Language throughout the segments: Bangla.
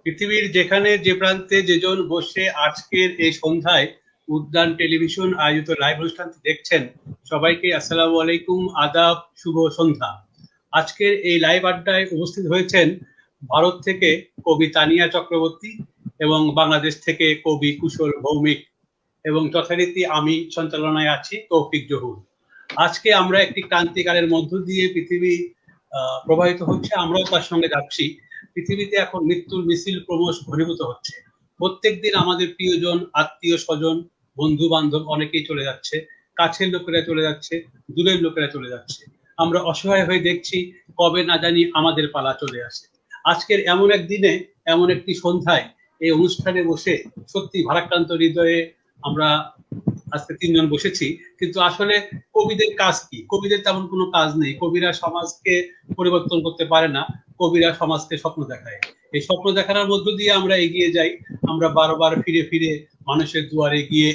পৃথিবীর যেখানে যে প্রান্তে যেজন বসে আজকের এই সন্ধ্যায় উদ্যান টেলিভিশন আয়োজিত লাইভ অনুষ্ঠানটি দেখছেন, সবাইকে আসসালামু আলাইকুম, আদাব, শুভ সন্ধ্যা। আজকের এই লাইভ আড্ডায় উপস্থিত হয়েছেন ভারত থেকে কবি তানিয়া চক্রবর্তী এবং বাংলাদেশ থেকে কবি কুশল ভৌমিক, এবং যথারীতি আমি সঞ্চালনায় আছি তৌফিক জহুর। আজকে আমরা একটি ক্রান্তিকালের মধ্য দিয়ে পৃথিবী প্রবাহিত হচ্ছে, আমরাও তার সঙ্গে যাচ্ছি। পৃথিবীতে এখন মৃত্যুর মিছিল ক্রমশ ঘনীভূত হচ্ছে। প্রত্যেকদিন আমাদের প্রিয়জন, আত্মীয় স্বজন, বন্ধু বান্ধব অনেকেই চলে যাচ্ছে, কাছের লোকেরা চলে যাচ্ছে, দূরের লোকেরা চলে যাচ্ছে। আমরা অসহায় হয়ে দেখছি কবে না জানি আমাদের পালা চলে আসে। আজকের এমন এক দিনে, এমন একটি সন্ধ্যায় এই অনুষ্ঠানে বসে সত্যি ভারাক্রান্ত হৃদয়ে আমরা আজকে তিনজন বসেছি। কিন্তু আসলে কবিদের কাজ কি? কবিদের তেমন কোনো কাজ নেই। কবিরা সমাজকে পরিবর্তন করতে পারে না, কবিরা সমাজকে স্বপ্ন দেখায়। এই স্বপ্ন দেখানোর মধ্য দিয়ে আমরা এগিয়ে যাই। আমরা বারবার ফিরে ফিরে মানুষের দুয়ারে গিয়ে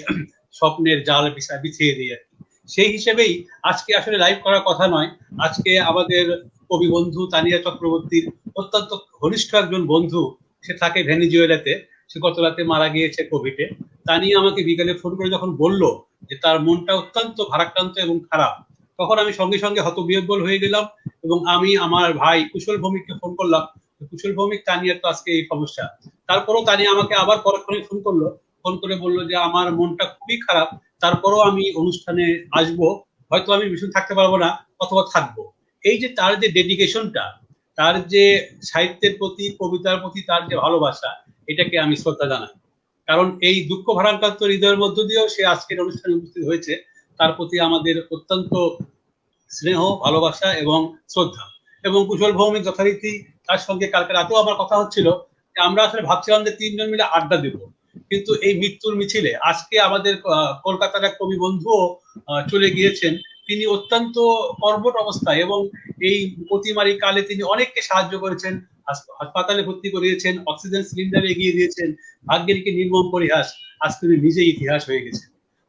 স্বপ্নের জাল বিছিয়ে দিই আর কি। সেই হিসেবেই আজকে আসলে লাইভ করার কথা নয়। আজকে আমাদের কবি বন্ধু তানিয়া চক্রবর্তীর অত্যন্ত ঘনিষ্ঠ একজন বন্ধু, সে থাকে ভেনিজুয়েলাতে, সে গত রাতে মারা গিয়েছে কোভিডে। তানিয়া আমাকে বিকালে ফোন করে যখন বলল যে তার মনটা অত্যন্ত ভারাক্রান্ত এবং খারাপ, তখন আমি সঙ্গে সঙ্গে হতবিহ্বল হয়ে গেলাম এবং আমি আমার ভাই কুশল ভৌমিককে ফোন করলাম। কুশল ভৌমিক, তানিয়ার তো আজকে এই সমস্যা। তারপরও তানিয়া আমাকে আবার পরক্ষণে ফোন করলো, ফোন করে বললো যে আমার মনটা খুবই খারাপ, তারপরও আমি অনুষ্ঠানে আসবো, হয়তো আমি ভীষণ থাকতে পারবো না অথবা থাকবো। এই যে তার যে ডেডিকেশনটা, তার যে সাহিত্যের প্রতি, কবিতার প্রতি তার যে ভালোবাসা, এটাকে আমি শ্রদ্ধা জানাই। কারণ এই দুঃখ ভারাক্রান্ত হৃদয়ের মধ্য দিয়েও সে আজকের অনুষ্ঠানে উপস্থিত হয়েছে। তার প্রতি আমাদের অত্যন্ত স্নেহ, ভালোবাসা এবং শ্রদ্ধা। এবং কুশল ভৌমিক যথারীতি, তার সঙ্গে কালকে রাতেও আমার কথা হচ্ছিল যে আমরা আসলে ভাবছিলাম যে তিনজন মিলে আড্ডা দেব, কিন্তু এই মৃত্যুর মিছিলে আজকে আমাদের কলকাতার এক কবি বন্ধুও চলে গিয়েছেন। তিনি অত্যন্ত কর্মঠ অবস্থায় এবং এই অতিমারী কালে তিনি অনেককে সাহায্য করেছেন, হাসপাতালে ভর্তি করিয়েছেন, অক্সিজেন সিলিন্ডার এগিয়ে দিয়েছেন। ভাগ্যের কি নির্মম পরিহাস, আজ তিনি নিজেই ইতিহাস হয়ে গেছেন।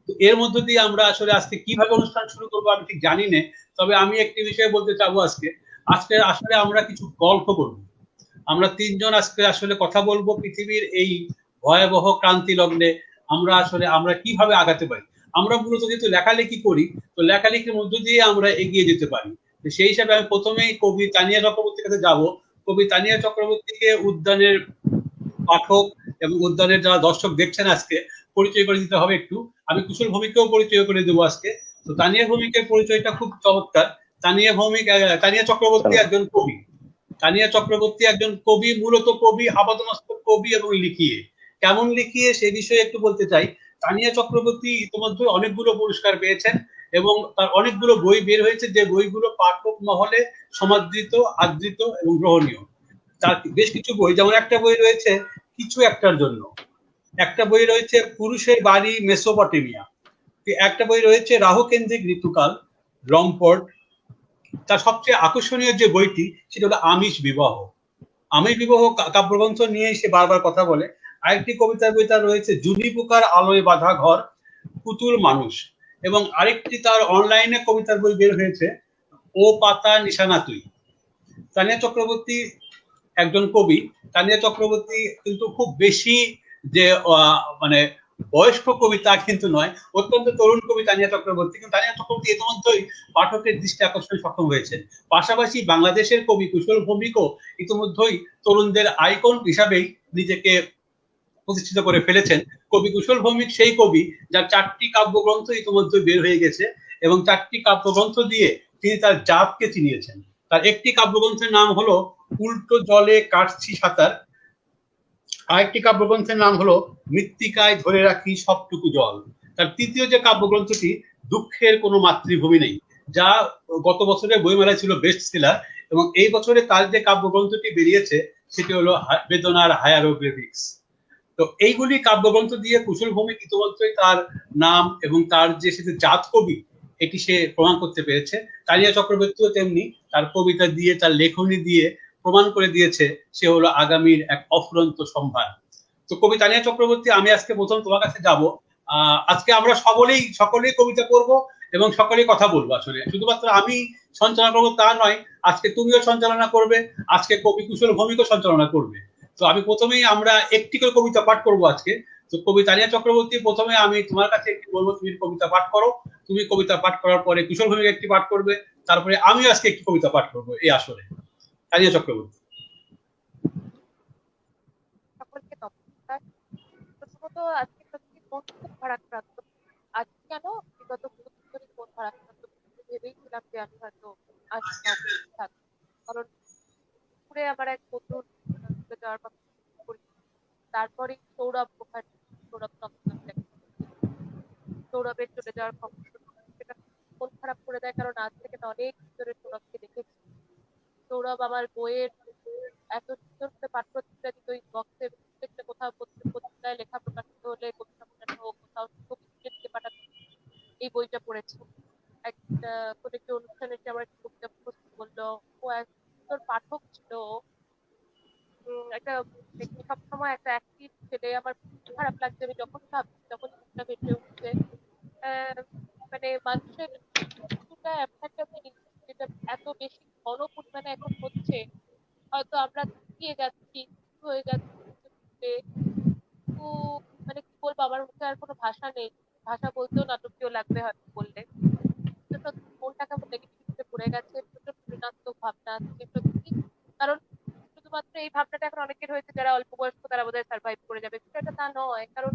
তো এর মধ্য দিয়ে আমরা আসলে আজকে কিভাবে অনুষ্ঠান শুরু করবো আমি ঠিক জানি না, তবে আমি একটি বিষয়ে বলতে চাবো। আজকে আজকে আসলে আমরা কিছু গল্প করবো। আমরা তিনজন আজকে আসলে কথা বলবো পৃথিবীর এই ভয়াবহ ক্রান্তি লগ্নে আমরা কিভাবে আগাতে পারি। আমরা মূলত যেহেতু লেখালেখি করি, তো লেখালেখির মধ্য দিয়ে আমরা এগিয়ে যেতে পারি। সেই হিসাবে আমি প্রথমেই কবি তানিয়া চক্রবর্তীর কাছে যাবো। কবি তানিয়া চক্রবর্তীকে উদ্যানের পাঠক এবং উদ্যানের যারা দর্শক দেখছেন আজকে পরিচয় করে দিতে হবে একটু। আমি কুশল ভৌমিককেও পরিচয় করে দেবো আজকে। তো তানিয়া ভৌমিকের পরিচয়টা খুব চমৎকার। তানিয়া চক্রবর্তী একজন কবি। তানিয়া চক্রবর্তী একজন কবি, মূলত কবি, আপাদমস্তক কবি এবং লিখিয়ে। কেমন লিখিয়ে সে বিষয়ে একটু বলতে চাই। তানিয়া চক্রবর্তী ইতিমধ্যে অনেকগুলো পুরস্কার পেয়েছেন এবং তার অনেকগুলো বই বের হয়েছে, যে বইগুলো পাঠক মহলে সমাদৃত, আদৃত এবং গ্রহণীয়। তার বেশ কিছু বই, যেমন একটা বই রয়েছে কিছু একটার জন্য, একটা বই রয়েছে পুরুষের বাড়ি মেসোপটেমিয়া, একটা বই রয়েছে রাহুকেন্দ্রিক ঋতুকাল লম্পট। তার সবচেয়ে আকর্ষণীয় যে বইটি সেটা হলো আমিষ বিবাহ। আমিষ বিবাহ কাব্যগ্রন্থ নিয়ে সে বারবার কথা বলে। আরেকটি কবিতার বই তার রয়েছে জুনি পোকার আলোয় বাঁধা ঘর, পুতুল মানুষ। এবং আরেকটি তার অনলাইনে কবিতার বই বের হয়েছে ও পাতা নিশানা তুই। তানিয়া চক্রবর্তী একজন কবি। তানিয়া চক্রবর্তী কিন্তু খুব বেশি যে মানে বয়স্ক কবি তা কিন্তু নয়, অত্যন্ত তরুণ কবি তানিয়া চক্রবর্তী। কিন্তু তানিয়া চক্রবর্তী ইতিমধ্যেই পাঠকের দৃষ্টি আকর্ষণে সক্ষম হয়েছেন। পাশাপাশি বাংলাদেশের কবি কুশল ভৌমিকও ইতিমধ্যেই তরুণদের আইকন হিসাবেই নিজেকে প্রতিষ্ঠিত করে ফেলেছেন। কবি কুশল ভৌমিক সেই কবি যার 4টি কাব্যগ্রন্থ ইতিমধ্যে বের হয়ে গেছে এবং 4টি কাব্যগ্রন্থ দিয়ে তিনি তার জাতকে চিনিয়েছেন। তার একটি কাব্যগ্রন্থের নাম হলো উল্টো জলে কাটছি সাঁতার, আরেকটি কাব্যগ্রন্থের নাম হলো মৃত্তিকায় ধরে রাখি সবটুকু জল। তার তৃতীয় যে কাব্যগ্রন্থটি দুঃখের কোনো মাতৃভূমি নেই, যা গত বছরের বইমেলায় ছিল বেস্ট সেলার, এবং এই বছরে তার যে কাব্যগ্রন্থটি বেরিয়েছে সেটি হলো বেদনার হায়ারোগ্রাফিক্স। তো এইগুলি কাব্যগ্রন্থ দিয়ে কুশল ভৌমিক ইতিমধ্যেই তার নাম এবং তার যে সে জাত কবি এটি সে প্রমাণ করতে পেরেছে। তানিয়া চক্রবর্তীও তেমনি তার কবিতা দিয়ে, তার লেখনী দিয়ে প্রমাণ করে দিয়েছে সে হলো আগামীর এক অফুরন্ত সম্ভার। তো কবি তানিয়া চক্রবর্তী, আমি আজকে প্রথম তোমার কাছে যাব। আজকে আমরা সকলেই কবিতা করব এবং সকলেই কথা বলবো। আসলে শুধুমাত্র আমি সঞ্চালনা করবো তা নয়, আজকে তুমিও সঞ্চালনা করবে, আজকে কবি কুশল ভৌমিকও সঞ্চালনা করবে। তো আমি প্রথমেই আমরা একটি করে কবিতা পাঠ করবো আজকে। তো কবি তানিয়া চক্রবর্তী, প্রথমে আমি তোমার কাছে একটি বলবো, তুমি কবিতা পাঠ করো। তুমি কবিতা পাঠ করার পরে কুশল ভূমিকা একটি পাঠ করবে, তারপরে আমিও আজকে একটি কবিতা পাঠ করবো এই আসরে। তানিয়া চক্রবর্তী। সকলকে নমস্কার। প্রথমত আজকে সত্যি মন খুব ভারাক্রান্ত। আজ কেন, বিগত বহুদিন ধরে মন ভারাক্রান্ত। ভেবেইছিলাম যে আমি হয়তো আসবো না, উপস্থিত থাকবো। কারণ দুপুরে আমার এক বন্ধুর চলে যাওয়ার কথা করি। তারপরেই সৌরভ মুখার্জি, সৌরভ চট্টোপাধ্যায়, সৌরভের চলে যাওয়ার খবর শুনি। সেটা মন খারাপ করে দেয়, কারণ আজ থেকে না অনেক ধরে সৌরভকে দেখেছি। সৌরভ আমার বইয়ের এত সুন্দর করে পাঠ্যচর্যা দিত ওই বক্সে, প্রত্যেকটা কোথাও পত্রিকায় লেখা প্রকাশিত হলে, কবিতা পড়ানো হোক, কোথাও ছবি তুলে দিকে পাঠাতো। এই বইটা পড়েছি। একটা কোন একটি অনুষ্ঠানে এসে আমার একটা কবিতা মুখস্থ করলো। ও এক সুন্দর পাঠক ছিল। একটা দেখি সবসময় একটা অ্যাক্টিভ ছেলে। আমার খুব খারাপ লাগছে, আমি যখন ভাবছি তখন মুখটা ভেসে উঠছে। মানে মানুষের মৃত্যুটা এমন একটা জিনিস যেটা এত বেশি ঘন পরিমাণে এখন হচ্ছে। হয়তো আমরা থকিয়ে যাচ্ছি, হয়ে যাচ্ছি বুঝতে। তো মানে কি বলবো, আমার মুখে আর কোনো ভাষা নেই। ভাষা বলতেও নাটকীয় লাগবে হয়তো বললে। তো সত্যি মনটা কেমন নেগেটিভিটিতে ভরে গেছে, প্রচন্ড ঋণাত্মক ভাবনা আসছে সত্যি। কারণ শুধুমাত্র এই ভাবনাটা এখন অনেকের হয়েছে যারা অল্প বয়স্ক, তারা বোধহয় সার্ভাইভ করে যাবে, বিষয়টা তা নয়। কারণ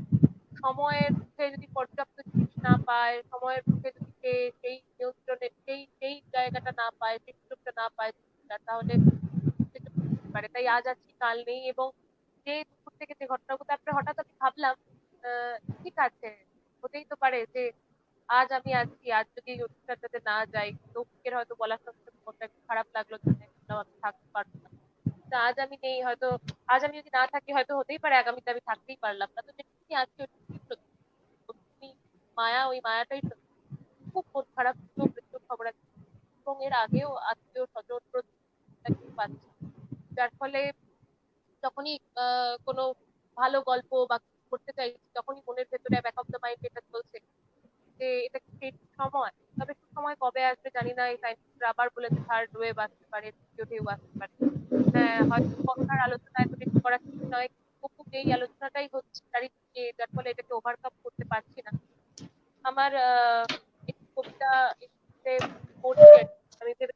সময়ের মুখে যদি পর্যাপ্ত জিনিস না পায়, সময়ের মুখে যদি সে সেই নিয়ন্ত্রণে সেই জায়গাটা না পায়, সেই সুযোগটা না পায়, তাহলে কিছু হতে পারে। তাই আজ আছি কাল নেই। এবং যে দুপুর থেকে যে ঘটনাগুলো, তারপরে হঠাৎ আমি ভাবলাম ঠিক আছে, হতেই তো পারে যে আজ আমি আছি, আজ যদি এই অনুষ্ঠানটাতে না যাই, লৌকিকের হয়তো বলার সঙ্গে সঙ্গে মনটা একটু খারাপ লাগলো যে হ্যাঁ, বললাম আমি থাকতে পারবো না। তা আজ আমি নেই হয়তো। আজ আমি যদি না থাকি, হয়তো হতেই পারে আগামীতে আমি থাকতেই পারলাম না। তো যেটুকুনি আজকে ওইটুকুনি সত্যি। ওইটুকুনি মায়া, ওই মায়াটাই সত্যি। খুব মন খারাপ ছিল মৃত্যুর খবর আছে। এবং এর আগেও আত্মীয় স্বজন প্রতিটা কিছু পাচ্ছি, যার ফলে যখনই কোনো ভালো গল্প বা কিছু করতে চাইছি, তখনই মনের ভেতরে ব্যাক অফ দ্য মাইন্ড এটা চলছে যে এটা কি সেই সময়। তবে সে সময় কবে আসবে জানি না। এই সায়েন্টিস্টরা আবার বলেছে থার্ড ওয়েভ আসতে পারে, তৃতীয় ঢেউ আসতে পারে। হ্যাঁ, হয়তো করোনার আলোচনা এত বেশি করা ঠিক নয়, তবু এই আলোচনাটাই হচ্ছে চারিদিকে, যার ফলে এটাকে ওভারকাম করতে পারছি না। আমার একটি কবিতা এই মুহূর্তে পড়ছি আর কি। আমি ভেবে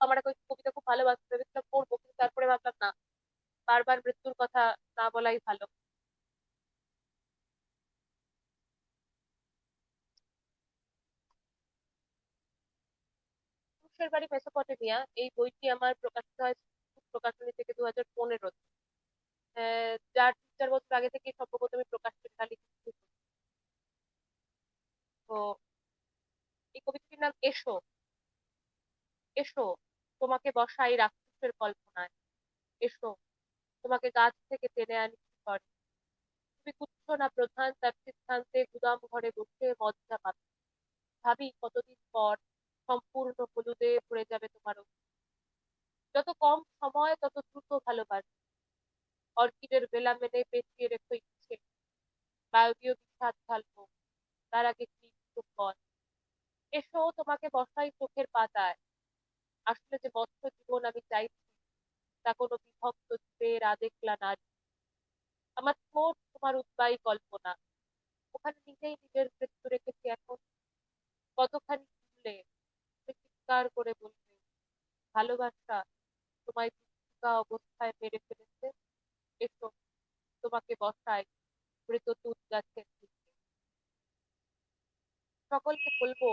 আমার একটা কবিতা খুব ভালোবাসতে ভেবেছিলাম পড়বো, কিন্তু তারপরে ভাবলাম না, বারবার মৃত্যুর কথা না বলাই ভালো। পুরুষের বাড়ি মেসোপটেমিয়া, এই বইটি আমার প্রকাশিত হয় প্রকাশনী থেকে 2015। যার 3-4 বছর আগে থেকে সম্ভবত আমি প্রকাশের তালিকা শুরু করি। তো এই কবিতাটির নাম এসো। এসো, তোমাকে বসাই রাক্ষসের কল্পনায়। এসো, তোমাকে গাছ থেকে টেনে আনি শিকড়ে। তুমি তুচ্ছ না প্রধান, তার সিদ্ধান্তে গুদাম ঘরে বসে মজ্জা পাবে। ভাবি কতদিন পর সম্পূর্ণ হলুদে ভরে যাবে তোমার অতীত। যত কম সময় তত দ্রুত ভালোবাসবে। অর্কিডের বেলা মেনে পেঁচিয়ে রেখো ইচ্ছে। বায়বীয় বিষাদ ঢালবো, তার আগে কি বল। এসো, তোমাকে বসাই চোখের পাতায়। আসলে যে মৎস্য জীবন আমি চাইছি, তা কোনো বিভক্ত জীবের আদেকলা নারী। আমার ঠোঁট তোমার উদ্বায়ী কল্পনা, ওখানে নিজেই নিজের মৃত্যু রেখেছি এখন। কতখানি ভুলে তুমি চিৎকার করে বলবে, ভালোবাসা তোমায় মৃত্তিকা অবস্থায় মেরে ফেলেছে। এসো, তোমাকে বসাই মৃত তুত গাছের নিচে। সকলকে বলবো,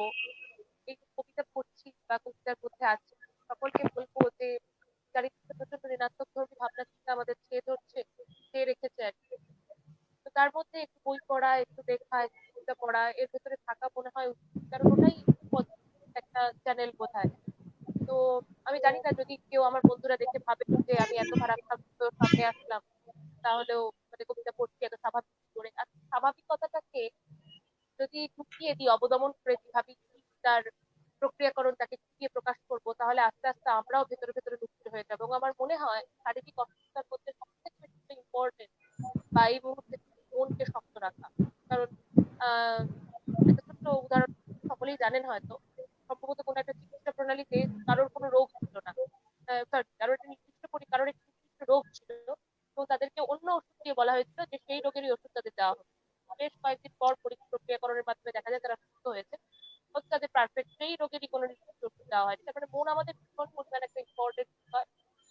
এই যে কবিতা পড়ছি বা কবিতার মধ্যে আছে, সকলকে বলবো যে চারিদিকে প্রচন্ড ঋণাত্মক ধর্মী ভাবনা চিন্তা আমাদের ছেয়ে ধরছে, ছেয়ে রেখেছে আর কি। তো তার মধ্যে একটু বই পড়া, একটু দেখা, একটু কবিতা পড়া, এর ভেতরে থাকা মনে হয় উচিত। কারণ ওটাই একটা চ্যানেল বোধহয়। তো আমি জানি না, যদি কেউ আমার বন্ধুরা দেখে ভাবে যে আমি এত ভারাক্রান্ত সামনে আসলাম, তাহলেও মানে কবিতা পড়ছি এত স্বাভাবিক করে। আর স্বাভাবিকতাটাকে যদি ঢুকিয়ে দিই, অবদমন করে দিই, ভাবি কি তার প্রক্রিয়াকরণ, তাকে দিয়ে প্রকাশ করবো, তাহলে আস্তে আস্তে আমরাও ভেতরে ভেতরে লুপ্ত হয়ে যাবো। এবং আমার মনে হয় শারীরিক অসুস্থতার মধ্যে সব থেকে বেশি ইম্পর্টেন্ট বা এই মুহূর্তে মনকে শক্ত রাখা। কারণ আহ একটা ছোট্ট উদাহরণ সকলেই জানেন হয়তো, সম্ভবত কোনো একটা চিকিৎসা প্রণালীতে কারোর কোনো রোগ ছিল না, সরি, কারোর একটা নির্দিষ্ট কারোর একটি নির্দিষ্ট রোগ বলা হয়েছিল যে সেই রোগেরই ওষুধ তাদের দেওয়া হবে। বেশ কয়েকদিন পর পরীক্ষা প্রক্রিয়াকরণের মাধ্যমে দেখা যায় তারা সুস্থ হয়েছে, হয়তো তাদের পারফেক্ট সেই রোগেরই কোনো নির্দিষ্ট ওষুধ দেওয়া হয়নি। তারপরে মন আমাদের ভীষণ পরিমাণে একটা ইম্পর্টেন্ট বিষয়।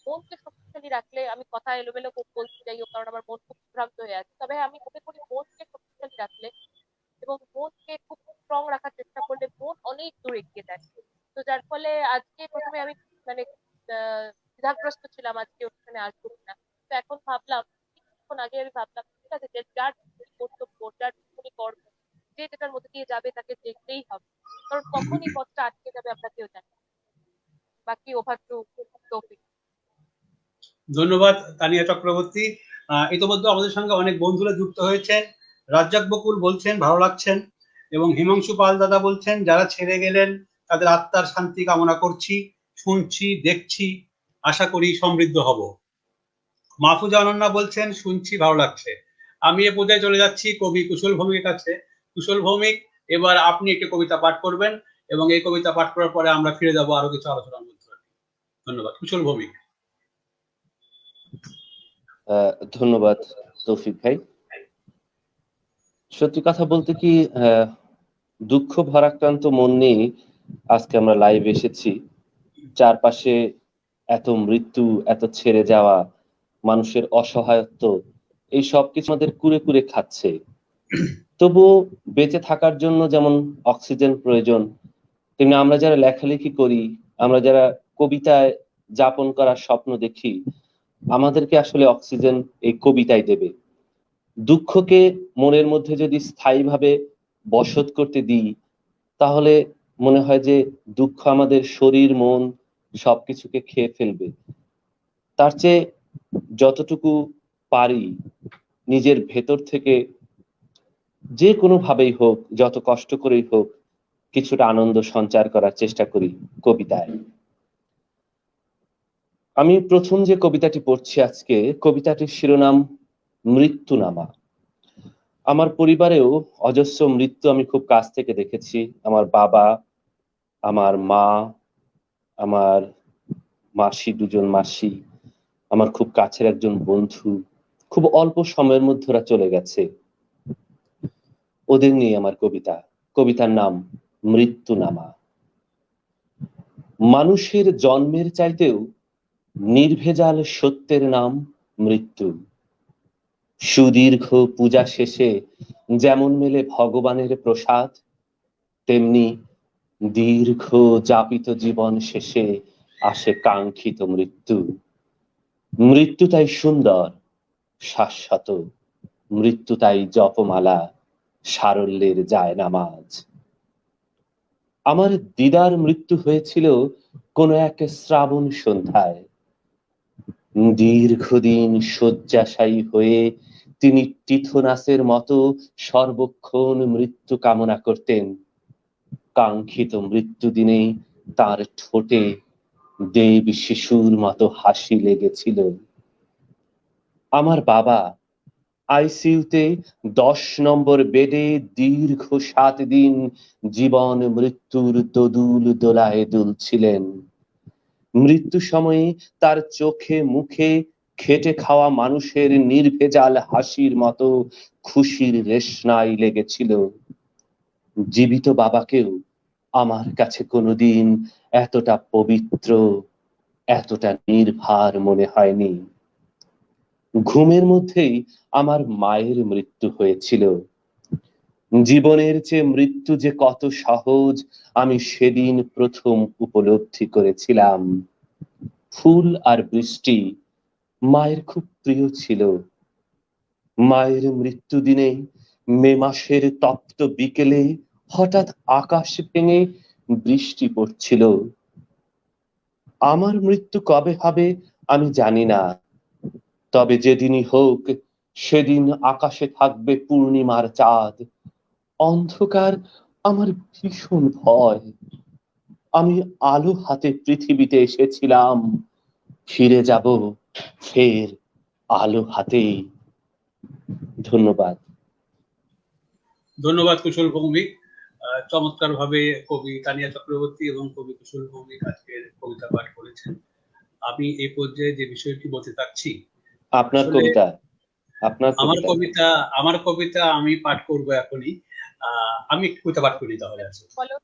মনকে শক্তিশালী রাখলে, আমি কথা এলোমেলো বলতে যাই হোক কারণ আমার মন খুব বিভ্রান্ত হয়ে আছে, তবে আমি মনে করি মনকে শক্তিশালী রাখলে এবং মনকে খুব স্ট্রং রাখার চেষ্টা করলে মন অনেক দূর এগিয়ে যায়। তো যার ফলে আজকে প্রথমে আমি মানে দ্বিধাগ্রস্ত ছিলাম আজকে ওখানে আসবো কিনা। তো এখন ভাবলাম, কিছুক্ষণ আগে আমি ভাবলাম ঠিক আছে, যে যার যেটুকুনি কর্তব্য, যার যেটুকুনি কর্ম, যে যেটার মধ্যে দিয়ে যাবে তাকে দেখতেই হবে, কারণ কখন এই পথটা আটকে যাবে আমরা কেউ জানি না। বাকি ওভার টু তৌফিক। ধন্যবাদ তানিয়া চক্রবর্তী। ইতিমধ্যে আমাদের সঙ্গে অনেক বন্ধুরা যুক্ত হয়েছেন। রাজ্জাক বকুল বলছেন ভালো লাগছেন, এবং হিমাংশু পাল দাদা বলছেন যারা ছেড়ে গেলেন তাদের আত্মার শান্তি কামনা করছি, শুনছি দেখছি, আশা করি সমৃদ্ধ হব। মাহফুজা অনন্যা বলছেন শুনছি ভালো লাগছে। আমি এ পর্যায়ে চলে যাচ্ছি কবি কুশল ভৌমিকের কাছে। কুশল ভৌমিক, এবার আপনি একটি কবিতা পাঠ করবেন এবং এই কবিতা পাঠ করার পরে আমরা ফিরে যাব আরো কিছু আলোচনার মধ্যে। ধন্যবাদ। কুশল ভৌমিক। ধন্যবাদ তৌফিক ভাই। সত্যি কথা বলতে কি, দুঃখ ভারাক্রান্ত মন নিয়ে আজকে আমরা লাইভ এসেছি। চারপাশে এত মৃত্যু, এত ছেড়ে যাওয়া, মানুষের অসহায়ত্ব, এই সব কিছু আমাদের কুরে কুরে খাচ্ছে। তবুও বেঁচে থাকার জন্য যেমন অক্সিজেন প্রয়োজন, তেমনি আমরা যারা লেখালেখি করি, আমরা যারা কবিতায় যাপন করার স্বপ্ন দেখি, আমাদেরকে আসলে অক্সিজেন এই কবিতাই দেবে। দুঃখকে মনের মধ্যে যদি স্থায়ীভাবে বসত করতে দিই, তাহলে মনে হয় যে দুঃখ আমাদের শরীর মন সবকিছুকে খেয়ে ফেলবে। তার চেয়ে যতটুকু পারি নিজের ভেতর থেকে যে কোনো ভাবেই হোক, যত কষ্ট করেই হোক, কিছুটা আনন্দ সঞ্চার করার চেষ্টা করি কবিতায়। আমি প্রথম যে কবিতাটি পড়ছি আজকে, কবিতাটির শিরোনাম মৃত্যুনামা। আমার পরিবারেও অজস্র মৃত্যু আমি খুব কাছ থেকে দেখেছি। আমার বাবা, আমার মা, আমার মাসি, দুজন মাসি, আমার খুব কাছের একজন বন্ধু, খুব অল্প সময়ের মধ্যে ওরা চলে গেছে। ওদের নিয়ে আমার কবিতা। কবিতার নাম মৃত্যুনামা। মানুষের জন্মের চাইতেও নির্ভেজাল সত্যের নাম মৃত্যু। সুদীর্ঘ পূজা শেষে যেমন মেলে ভগবানের প্রসাদ, তেমনি দীর্ঘ যাপিত জীবন শেষে আসে কাঙ্ক্ষিত মৃত্যু। মৃত্যু তাই সুন্দর, শাশ্বত, মৃত্যু তাই জপমালা, সারল্যের জায়নামাজ। আমার দিদার মৃত্যু হয়েছিল কোনো এক শ্রাবণ সন্ধ্যায়। দীর্ঘদিন শয্যাশায়ী হয়ে তিনি তীর্থনাসের মতো সর্বক্ষণ মৃত্যু কামনা করতেন। কাঙ্ক্ষিত মৃত্যু দিনে তার ঠোঁটে দেব শিশুর মতো হাসি লেগেছিল। আমার বাবা আইসিইউতে 10 নম্বর বেডে দীর্ঘ 7 দিন জীবন মৃত্যুর দোদুল দোলায় দুলছিলেন। মৃত্যু সময়ে তার চোখে মুখে খেটে খাওয়া মানুষের নির্ভেজাল হাসির মতো খুশির রেশনাই লেগেছিল। জীবিত বাবাকেও আমার কাছে কোনোদিন এতটা পবিত্র, এতটা নির্ভার মনে হয়নি। ঘুমের মধ্যেই আমার মায়ের মৃত্যু হয়েছিল। জীবনের চেয়ে মৃত্যু যে কত সহজ আমি সেদিন প্রথম উপলব্ধি করেছিলাম। ফুল আর বৃষ্টি মায়ের খুব প্রিয় ছিল। মায়ের মৃত্যু দিনে মে মাসের তপ্ত বিকেলে হঠাৎ আকাশ ভেঙে বৃষ্টি পড়ছিল। আমার মৃত্যু কবে হবে আমি জানি না, তবে যেদিনই হোক সেদিন আকাশে থাকবে পূর্ণিমার চাঁদ। অন্ধকার আমার ভীষণ ভয়। আমি আলো হাতে পৃথিবীতে এসেছিলাম, ফিরে যাব ফের আলো হাতেই। ধন্যবাদ। ধন্যবাদ কুশল ভৌমিক। চমৎকার ভাবে কবি তানিয়া চক্রবর্তী এবং কবি কুশল ভৌমিক আজকের কবিতা পাঠ করেছেন। আমি এই পর্যায়ে যে বিষয়টি বলতে চাচ্ছি, আপনার কবিতা। আপনার আমার কবিতা। কবিতা আমার কবিতা আমি পাঠ করব এখনই। আমি একটু কবিতা পাঠ করি তাহলে আছে। বলো,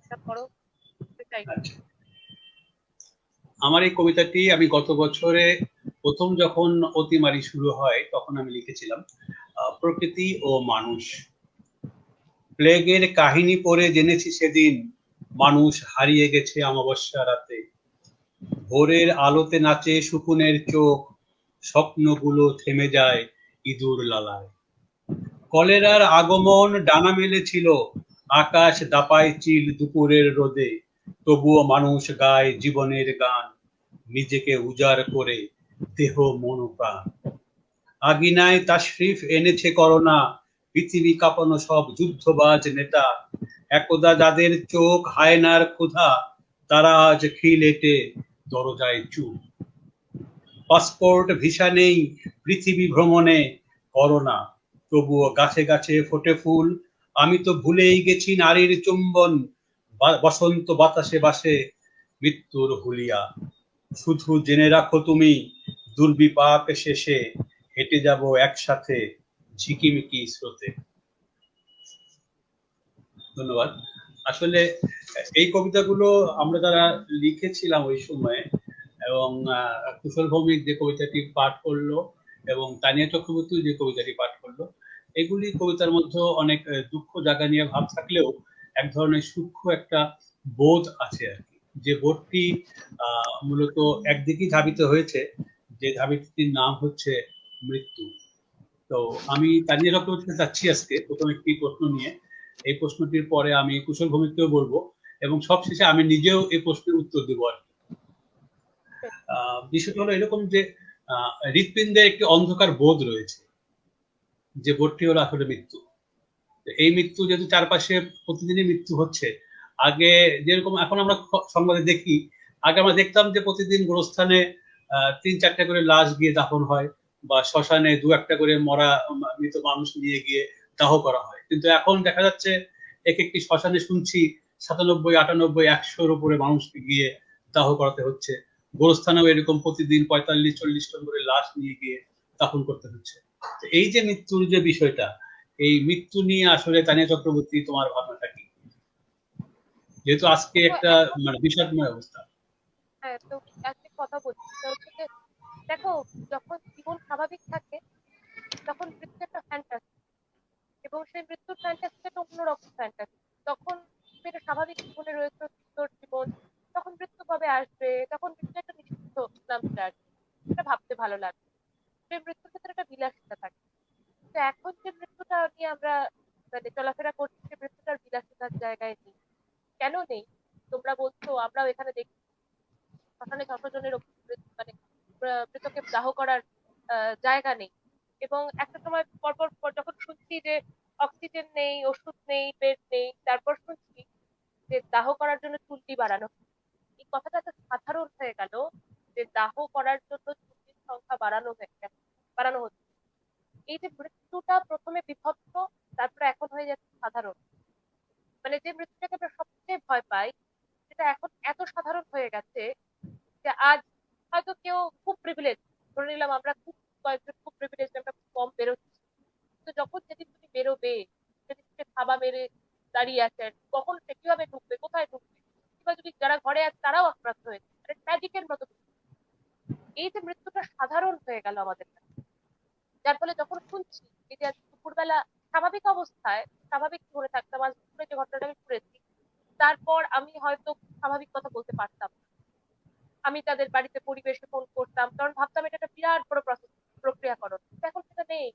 এটা করো, শুনতে চাই। আচ্ছা, আমার এই কবিতাটি আমি গত বছরে প্রথম যখন অতিমারি শুরু হয় তখন আমি লিখেছিলাম। প্রকৃতি ও মানুষ। প্লেগের কাহিনী পড়ে জেনেছি সেদিন মানুষ হারিয়ে গেছে অমাবস্যা রাতে। ভোরের আলোতে নাচে শকুনের চোখ, স্বপ্নগুলো থেমে যায় ইঁদুর লালায়। কলেরার আগমন ডানা মেলেছিল, আকাশ দাপায় চিল দুপুরের রোদে। তবুও মানুষ গায় জীবনের গান, নিজেকে উজাড় করে দেহ মন ও প্রাণ। আগিনায় তাশরিফ এনেছে করোনা, পৃথিবী কাঁপানো সব যুদ্ধবাজ নেতা। একদা যাদের চোখ হায়নার ক্ষুধা, তারা আজ খিলেটে দরজায় চুপ। পাসপোর্ট ভিসা নেই পৃথিবী ভ্রমণে, করোনা তবুও গাছে গাছে ফোটে ফুল। আমি তো ভুলেই গেছি নারীর চুম্বন, বসন্ত বাতাসে বাসে মৃত্যুর হুলিয়া। শুধু জেনে রাখো তুমি, দুর্বিপাক শেষে হেঁটে যাব একসাথে ঝিকিমিকি স্রোতে। ধন্যবাদ। আসলে এই কবিতাগুলো আমরা যারা লিখেছিলাম ওই সময়ে, এবং কুশল ভৌমিক যে কবিতাটি পাঠ করলো এবং তানিয়া চক্রবর্তী যে কবিতাটি পাঠ করলো, এগুলি কবিতার মধ্যে অনেক দুঃখ জাগা নিয়ে ভাব থাকলেও এক ধরনের সূক্ষ্ম একটা বোধ আছে আর কি, যে বোধটি মূলত একদিকেই ধাবিত হয়েছে, যে ধাবিতটির নাম হচ্ছে মৃত্যু। তো আমি তানিয়া চক্রবর্তীকে চাচ্ছি আজকে প্রথম একটি প্রশ্ন নিয়ে, এই প্রশ্নটির পরে আমি কুশল ভৌমিককেও বলবো এবং সবশেষে আমি নিজেও এই প্রশ্নের উত্তর দেবো আর কি। বিষয়টা হলো এরকম যে হৃৎপিণ্ডের একটি অন্ধকার বোধ রয়েছে, যে বোধটি হলো আসলে মৃত্যু। এই মৃত্যু যেহেতু চারপাশে প্রতিদিনই মৃত্যু হচ্ছে, আগে যেরকম এখন আমরা সংবাদে দেখি, আগে আমরা দেখতাম যে প্রতিদিন গোরস্থানে 3-4টা করে লাশ গিয়ে দাফন হয়, বা শ্মশানে 2-1টা করে মরা মৃত মানুষ নিয়ে গিয়ে দাহ করা হয়। কিন্তু এখন দেখা যাচ্ছে এক একটি শ্মশানে শুনছি 97, 98, 100-র উপরে মানুষকে গিয়ে দাহ করাতে হচ্ছে। গোরস্থানেও এরকম প্রতিদিন 45-40 জন করে লাশ নিয়ে গিয়ে দাফন করতে হচ্ছে। এই যে মৃত্যুর যে বিষয়টা, এই মৃত্যু নিয়ে আসলে তানিয়া চক্রবর্তী তোমার ভাবনাটা কি? যেহেতু আজকে দেখো একটা এখন, মানে বিষাদময় অবস্থা। হ্যাঁ, তো একটা কথা বলছি, সেটা হচ্ছে যে দেখো, যখন জীবন স্বাভাবিক থাকে তখন মৃত্যু একটা ফ্যান্টাসি, এবং সেই মৃত্যুর ফ্যান্টাসিটা একটা অন্যরকম ফ্যান্টাসি। তখন তুমি একটা স্বাভাবিক জীবনে রয়েছে, সুন্দর জীবন, তখন মৃত্যু কবে আসবে, তখন মৃত্যু একটা নিষিদ্ধ নাম চলে আসবে, এটা ভাবতে ভালো লাগে। সেই মৃত্যুর ক্ষেত্রে একটা বিলাসিতা থাকে। তো এখন যে মৃত্যুটা নিয়ে আমরা মানে চলাফেরা করছি, সে মৃত্যুটার বিলাসিতার জায়গায় নেই। কেন নেই? তোমরা বলছো, আমরাও এখানে দেখি শ্মশানে 600 জনের মানে মৃতকে দাহ করার জায়গা নেই। এবং একটা সময় পরপর যখন শুনছি যে অক্সিজেন নেই, ওষুধ নেই, বেড নেই, তারপর শুনছি যে দাহ করার জন্য চুল্লি বাড়ানো হচ্ছে। এই কথাটা এত সাধারণ হয়ে গেল যে দাহ করার জন্য চুল্লির সংখ্যা বাড়ানো হচ্ছে। এই যে মৃত্যুটা প্রথমে বিভৎস, তারপরে এখন হয়ে যাচ্ছে সাধারণ। মানে যে মৃত্যুটাকে আমরা সবচেয়ে ভয় পাই, সেটা এখন এত সাধারণ হয়ে গেছে যে আজ হয়তো কেউ খুব প্রিভিলেজ, ধরে নিলাম আমরা খুব কয়েকজন খুব প্রিভিলেজ, আমরা খুব কম বেরোচ্ছি, তো যখন যেদিন তুমি বেরোবে, সেদিন সে থাবা মেরে দাঁড়িয়ে আছেন, কখন সে কিভাবে ঢুকবে, কোথায় ঢুকবে, কিংবা যদি যারা ঘরে আছে তারাও আক্রান্ত হয়েছে, মানে ট্র্যাজিকের মতো। এই যে মৃত্যুটা সাধারণ হয়ে গেল আমাদের কাছে, যার ফলে যখন শুনছি এই যে আজ দুপুরবেলা স্বাভাবিক অবস্থায় স্বাভাবিক ধরে থাকতাম, আজ দুপুরে যে ঘটনাটা আমি শুনেছি, তারপর আমি হয়তো স্বাভাবিক কথা বলতে পারতাম না। আমি তাদের বাড়িতে পরিবেশে ফোন করতাম, কারণ ভাবতাম এটা একটা বিরাট বড় প্রক্রিয়াকরণ। কিন্তু এখন সেটা নেই।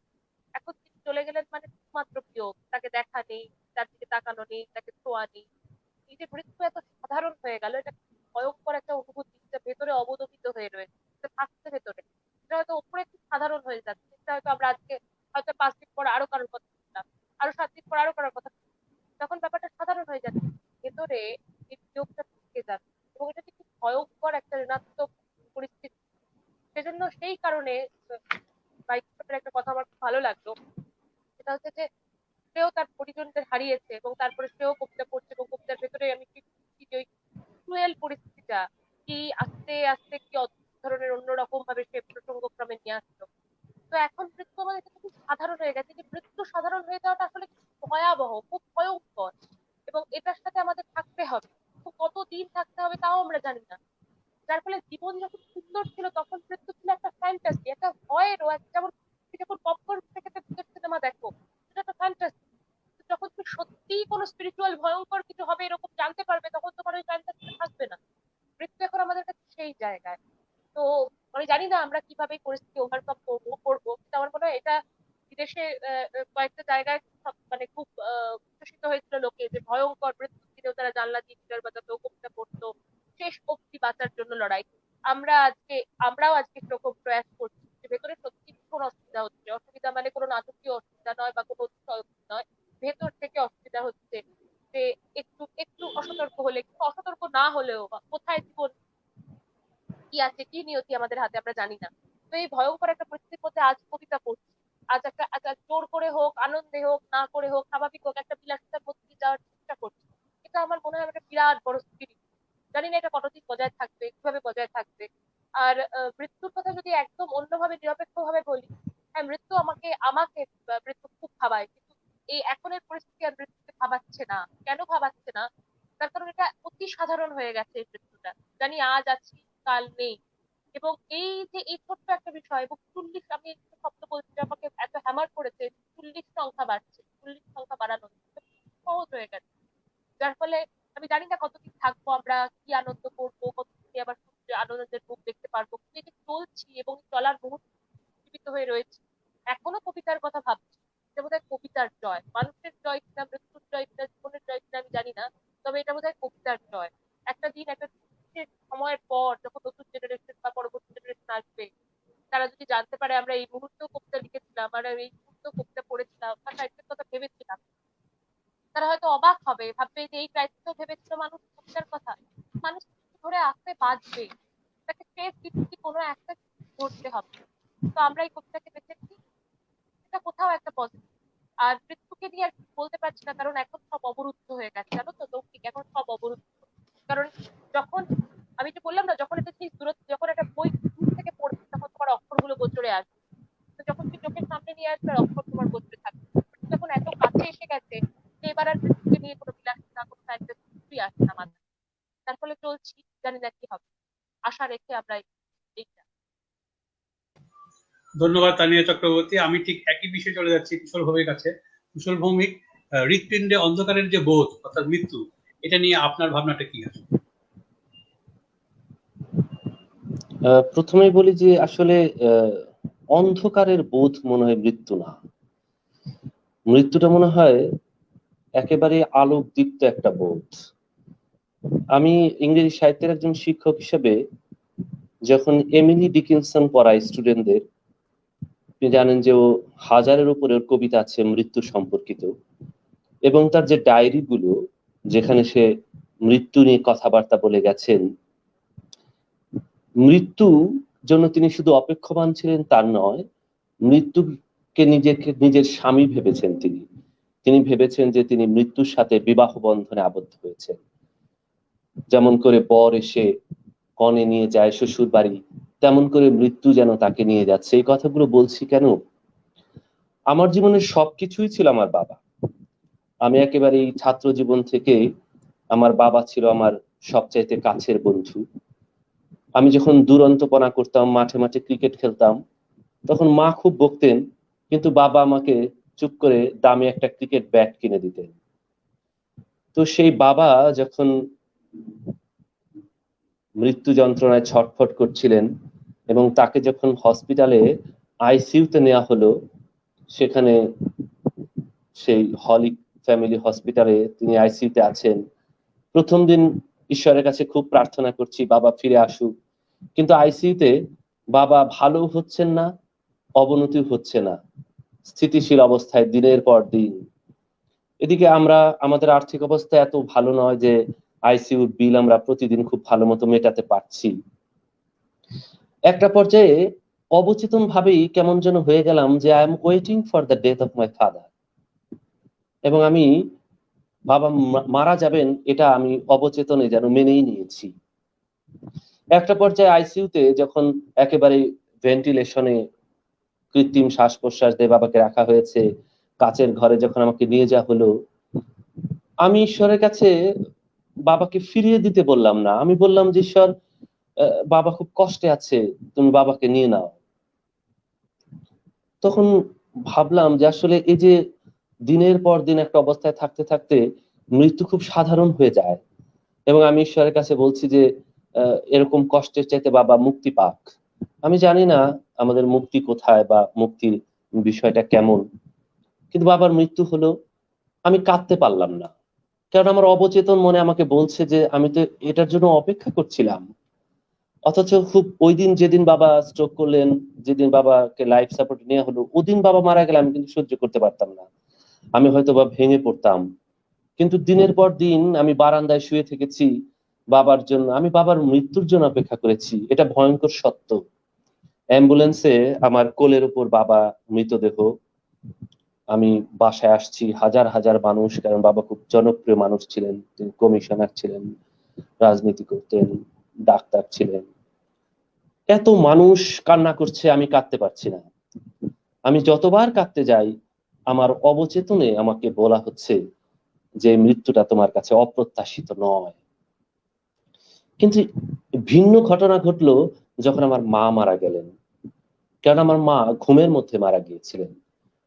এখন তিনি চলে গেলেন মানে শুধুমাত্র বিয়োগ, তাকে দেখা নেই, তার দিকে তাকানো নেই, তাকে ছোঁয়া নেই। এই যে মৃত্যু এত সাধারণ হয়ে গেল, এটা ভয়ঙ্কর একটা অনুভূতি, যেটা ভেতরে অবদমিত হয়ে রয়েছে, এটা থাকছে ভেতরে। এটা হয়তো উপরে খুব সাধারণ হয়ে যাচ্ছে, এটা হয়তো আমরা আজকে হয়তো 5 দিন পর আরো কারোর কথা শুনলাম, আরো 7 দিন পর আরো কারোর কথা শুনলাম। তখন ব্যাপারটা সাধারণ হয়ে যাচ্ছে, ভেতরে এই বিয়োগটা থেকে যাচ্ছে, এবং এটা যে খুব ভয়ঙ্কর একটা ঋণাত্মক পরিস্থিতি। সেজন্য সেই কারণে বাইকের একটা কথা আমার খুব ভালো লাগলো, সেটা হচ্ছে যে সেও তার পরিজনদের হারিয়েছে এবং তারপরে সেও কবিতা পড়ছে, এবং কবিতার ভেতরে আমি কি বুঝছি যে ওই ক্রুয়েল পরিস্থিতিটা কি আস্তে আস্তে কি অদ্ভুত ধরনের অন্যরকম ভাবে সে প্রসঙ্গক্রমে নিয়ে আসলো। তো তো এখন মৃত্যু আমাদের কাছে খুব সাধারণ হয়ে গেছে। যে মৃত্যু সাধারণ হয়ে যাওয়াটা আসলে খুব ভয়াবহ, খুব ভয়ঙ্কর, এবং এটার সাথে আমাদের থাকতে হবে। তো কতদিন থাকতে হবে তাও আমরা জানি না। যার ফলে জীবন যখন সুন্দর ছিল তখন মৃত্যু ছিল একটা ফ্যান্টাসি, একটা ভয়েরও যেমন তুমি যখন পপকর্ন খেতে ভূতের সিনেমা দেখো, সেটা একটা ফ্যান্টাসি। যখন তুমি সত্যি কোনো স্পিরিচুয়াল ভয়ঙ্কর কিছু হবে এরকম জানতে পারবে, তখন তোমার ওই ফ্যান্টাসিটা থাকবে না। মৃত্যু এখন আমাদের কাছে সেই জায়গায়। তো আমি জানি না আমরা কিভাবে এই পরিস্থিতি ওভারকাম করবো, কিন্তু আমার মনে হয় এটা বিদেশে কয়েকটা জায়গায় মানে খুব উচ্ছ্বসিত হয়েছিল লোকে, যে ভয়ঙ্কর মৃত্যুর দিনেও তারা জানলা দিয়ে গিটার বাজাতো, কবিতা পড়তো, শেষ অব্দি বাঁচার জন্য লড়াই। আমরা আজকে আমরাও আজকে সেরকম প্রয়াস করছি, যে ভেতরে সত্যি ভীষণ অসুবিধা হচ্ছে। অসুবিধা মানে কোনো নাটকীয় অসুবিধা নয় বা কোনো অতিশয়োক্তি নয়, ভেতর থেকে অসুবিধা হচ্ছে। যে একটু একটু অসতর্ক হলে, একটু অসতর্ক না হলেও কোথায় জীবন কি আছে, কি নিয়তি আমাদের হাতে আমরা জানি না। তো এই ভয়ঙ্কর একটা পরিস্থিতির মধ্যে আজ কবিতা পড়ছি, আজ একটা জোর করে হোক, আনন্দে হোক, না করে হোক, স্বাভাবিক হোক, একটা বিলাসিতার মধ্যে দিয়ে যাওয়ার চেষ্টা করছি। এটা আমার মনে হয় একটা বিরাট বড় স্পিরিট। জানি না এটা কতদিন বজায় থাকবে, কিভাবে বজায় থাকবে। আর মৃত্যুর কথা যদি একদম অন্যভাবে নিরপেক্ষ ভাবে বলি, হ্যাঁ মৃত্যু আমাকে আমাকে মৃত্যু খুব ভাবায়, কিন্তু এই এখনের পরিস্থিতি আর মৃত্যুকে ভাবাচ্ছে না। কেন ভাবাচ্ছে না? তার কারণ এটা অতি সাধারণ হয়ে গেছে এই মৃত্যুটা। জানি আজ আছি, কাল নেই। এবং এই যে এই ছোট্ট একটা বিষয়, এবং ৪০, আমি একটা শব্দ বলছি যে আমাকে এত হ্যামার করেছে, ৪০ সংখ্যা বাড়ছে, ৪০ সংখ্যা বাড়ানো সহজ হয়ে গেছে। যার ফলে আমি জানি না কতদিন থাকবো আমরা, কি আনন্দ করবো, কতদিন আবার সূর্যের আনন্দের মুখ দেখতে পারবো। কিন্তু এই যে চলছি এবং চলার মুহূর্তে জীবিত হয়ে রয়েছি, এখনো কবিতার কথা ভাবছি। এটা বোধহয় কবিতার জয়, মানুষের জয় কিনা, মৃত্যুর জয় কিনা, জীবনের জয় কিনা আমি জানি না, তবে এটা বোধহয় কবিতার জয়। একটা দিন, একটা বিশেষ সময়ের পর যখন নতুন জেনারেশন বা পরবর্তী জেনারেশন আসবে, তারা যদি জানতে পারে আমরা এই মুহূর্তেও কবিতা লিখেছিলাম, আর এই মুহূর্তেও কবিতা পড়েছিলাম বা সাহিত্যের কথা ভেবেছিলাম, তারা হয়তো অবাক হবে, ভাববে যে এই ক্রাইসিসও ভেবেছিল মানুষ কবিতার কথা। মানুষ ধরে আসতে বাঁচবে, তাকে শেষ দিচ্ছি কোনো একটা ধরতে হবে। তো আমরা এই কবিতাকে বেঁচেছি, এটা কোথাও একটা পজিটিভ। আর মৃত্যুকে নিয়ে আর কিছু বলতে পারছি না, কারণ এখন সব অবরুদ্ধ হয়ে গেছে, জানো তো লৌকিক এখন সব অবরুদ্ধ। কারণ যখন আমি যে বললাম না, যখন একটা জিনিস দূরত্ব, যখন একটা বই দূর থেকে পড়বে তখন তোমার অক্ষরগুলো গোচরে আসবে। তো যখন তুমি চোখের সামনে নিয়ে আসবে আর অক্ষর তোমার গোচরে থাকবে। যখন এত কাছে এসে গেছে যে এবার আর মৃত্যুকে নিয়ে কোনো বিলাসিতা, কোনো ফ্যান্টাসি কিছুই আসে না মাথায়। তার ফলে চলছি, জানি না কি হবে। আশা রেখে আমরা এইটা। ধন্যবাদ তানিয়া চক্রবর্তী। আমি ঠিক একই বিষয়ে চলে যাচ্ছি কুশল ভৌমিক কাছে। কুশল ভৌমিক, হৃৎপিণ্ডে অন্ধকারের যে বোধ অর্থাৎ মৃত্যু, এটা নিয়ে আপনার ভাবনাটা কি আছে? প্রথমেই বলি যে আসলে অন্ধকারের বোধ মনে হয় মৃত্যু না। মৃত্যুটা মনে হয় একেবারে আলোকদীপ্ত একটা বোধ। আমি ইংরেজি সাহিত্যের একজন শিক্ষক হিসেবে যখন এমিলি ডিকিনসন পড়াই স্টুডেন্টদের, আপনি জানেন যে ও হাজারের উপরে ওর কবিতা আছে মৃত্যু সম্পর্কিত, এবং তার যে ডায়েরি গুলো যেখানে সে মৃত্যু নিয়ে কথাবার্তা বলে গেছেন, মৃত্যু জন্য তিনি শুধু অপেক্ষমান ছিলেন তার নয়, মৃত্যুকে নিজের স্বামী ভেবেছেন। তিনি ভেবেছেন যে তিনি মৃত্যুর সাথে বিবাহ বন্ধনে আবদ্ধ হয়েছেন। যেমন করে বর এসে কনে নিয়ে যায় শ্বশুর বাড়ি, তেমন করে মৃত্যু যেন তাকে নিয়ে যাচ্ছে। এই কথাগুলো বলছি কেন? আমার জীবনের সবকিছুই ছিল আমার বাবা। আমি একেবারে এই ছাত্র জীবন থেকে আমার বাবা ছিল আমার সবচাইতে কাছের বন্ধু। আমি যখন দুরন্তপনা করতাম, মাঠে মাঠে ক্রিকেট খেলতাম, তখন মা খুব বকতেন, কিন্তু বাবা আমাকে চুপ করে দামি একটা ক্রিকেট ব্যাট কিনে দিতেন। তো সেই বাবা যখন মৃত্যু যন্ত্রণায় ছটফট করছিলেন এবং তাকে যখন হসপিটালে আইসিইউতে নেওয়া হলো, সেখানে সেই হলিক ফ্যামিলি হসপিটালে তিনি আইসিইউতে আছেন। প্রথম দিন ঈশ্বরের কাছে খুব প্রার্থনা করছি বাবা ফিরে আসুক, কিন্তু আইসিইউতে বাবা ভালো হচ্ছেন না, অবনতি হচ্ছে না, স্থিতিশীল অবস্থায় দিনের পর দিন। এদিকে আমাদের আর্থিক অবস্থা এত ভালো নয় যে আইসিইউর বিল আমরা প্রতিদিন খুব ভালো মতো মেটাতে পারছি। একটা পর্যায়ে অবচেতন ভাবেই কেমন যেন হয়ে গেলাম যে I am waiting for the death of my father, এবং আমি বাবা মারা যাবেন এটা আমি অবচেতনে যেন মেনেই নিয়েছি। একটা পর্যায়ে আইসিইউতে যখন একেবারে ভেন্টিলেশনে কৃত্রিম শ্বাস প্রশ্বাস দিয়ে বাবাকে রাখা হয়েছে, কাচের ঘরে যখন আমাকে নিয়ে যাওয়া হলো, আমি ঈশ্বরের কাছে বাবাকে ফিরিয়ে দিতে বললাম না, আমি বললাম যে ঈশ্বর, বাবা খুব কষ্টে আছে, তুমি বাবাকে নিয়ে নাও। তখন ভাবলাম যে আসলে এই যে দিনের পর দিন একটা অবস্থায় থাকতে থাকতে মৃত্যু খুব সাধারণ হয়ে যায়, এবং আমি ঈশ্বরের কাছে বলছি যে এরকম কষ্টের চাইতে বাবা মুক্তি পাক। আমি জানি না আমাদের মুক্তি কোথায় বা মুক্তির বিষয়টা কেমন, কিন্তু বাবার মৃত্যু হলো, আমি কাঁদতে পারলাম না, কারণ আমার অবচেতন মনে আমাকে বলছে যে আমি তো এটার জন্য অপেক্ষা করছিলাম। অথচ খুব ওই দিন যেদিন বাবা স্ট্রোক করলেন, যেদিন বাবাকে লাইফ সাপোর্ট নেওয়া হলো, ওদিন বাবা মারা গেলে আমি কিন্তু সহ্য করতে পারতাম না, আমি হয়তো বা ভেঙে পড়তাম। কিন্তু দিনের পর দিন আমি বারান্দায় শুয়ে থেকেছি বাবার জন্য, আমি বাবার মৃত্যুর জন্য অপেক্ষা করেছি, এটা ভয়ঙ্কর সত্য। অ্যাম্বুলেন্সে আমার কোলের উপর বাবা মৃতদেহ, আমি বাসায় আসছি, হাজার হাজার মানুষ, কারণ বাবা খুব জনপ্রিয় মানুষ ছিলেন, তিনি কমিশনার ছিলেন, রাজনীতি করতেন, ডাক্তার ছিলেন। এত মানুষ কান্না করছে, আমি কাঁদতে পারছি না। আমি যতবার কাঁদতে যাই আমার অবচেতনে আমাকে বলা হচ্ছে যে মৃত্যুটা তোমার কাছে অপ্রত্যাশিত নয়। কিন্তু ভিন্ন ঘটনা ঘটলো যখন আমার মা মারা গেলেন, কারণ আমার মা ঘুমের মধ্যে মারা গিয়েছিলেন।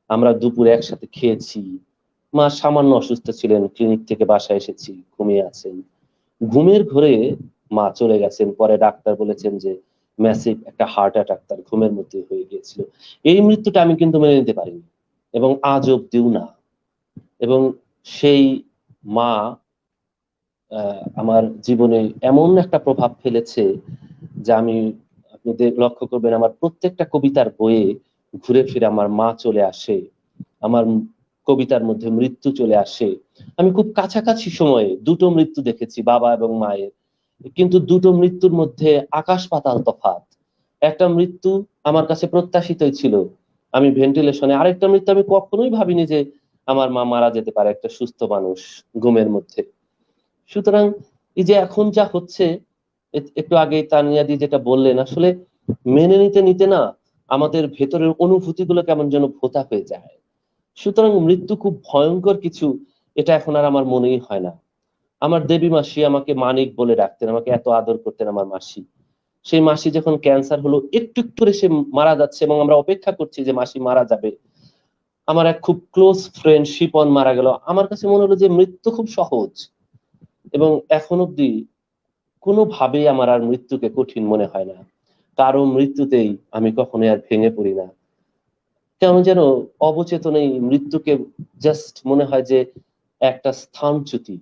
আমরা দুপুরে একসাথে খেয়েছি, মা সামান্য অসুস্থ ছিলেন, ক্লিনিক থেকে বাসায় এসেছি, ঘুমিয়ে আছেন, ঘুমের ঘোরে মা চলে গেছেন। পরে ডাক্তার বলেছেন যে ম্যাসিভ একটা হার্ট অ্যাটাক তার ঘুমের মধ্যে হয়ে গিয়েছিল। এই মৃত্যুটা আমি কিন্তু মেনে নিতে পারিনি, এবং আজ অব্দিও না। এবং সেই মা আমার জীবনে এমন একটা প্রভাব ফেলেছে যে আমি, আপনি লক্ষ্য করবেন আমার প্রত্যেকটা কবিতার বইয়ে ঘুরে ফিরে আমার মা চলে আসে, আমার কবিতার মধ্যে মৃত্যু চলে আসে। আমি খুব কাছাকাছি সময়ে দুটো মৃত্যু দেখেছি, বাবা এবং মায়ের, কিন্তু দুটো মৃত্যুর মধ্যে আকাশ পাতাল তফাৎ। একটা মৃত্যু আমার কাছে প্রত্যাশিতই ছিল, আমি ভেন্টিলেশনে, আরেকটা মৃত্যু আমি কখনোই ভাবিনি যে আমার মা মারা যেতে পারে, একটা সুস্থ মানুষ ঘুমের মধ্যে। সুতরাং এই যে এখন যা হচ্ছে, একটু আগে তানিয়াদি যেটা বললেন, আসলে মেনে নিতে নিতে না আমাদের ভেতরের অনুভূতিগুলো কেমন যেন ভোঁতা হয়ে যায়। সুতরাং মৃত্যু খুব ভয়ঙ্কর কিছু, এটা এখন আর আমার মনেই হয় না। আমার দেবী মাসি আমাকে মানিক বলে ডাকতেন, আমাকে এত আদর করতেন আমার মাসি। সেই মাসি যখন ক্যান্সার হলো, একটু একটু করে সে মারা যাচ্ছে এবং আমরা অপেক্ষা করছি যে মাসি মারা যাবে। আমার এক খুব ক্লোজ ফ্রেন্ড শিপন মারা গেল, আমার কাছে মনে হলো যে মৃত্যু খুব সহজ, এবং এখন অব্দি কোনোভাবেই আমার আর মৃত্যুকে কঠিন মনে হয় না। কারো মৃত্যুতেই আমি কখনোই আর ভেঙে পড়ি না। কেমন যেন অবচেতনেই মৃত্যুকে জাস্ট মনে হয় যে একটা স্থানচ্যুতি।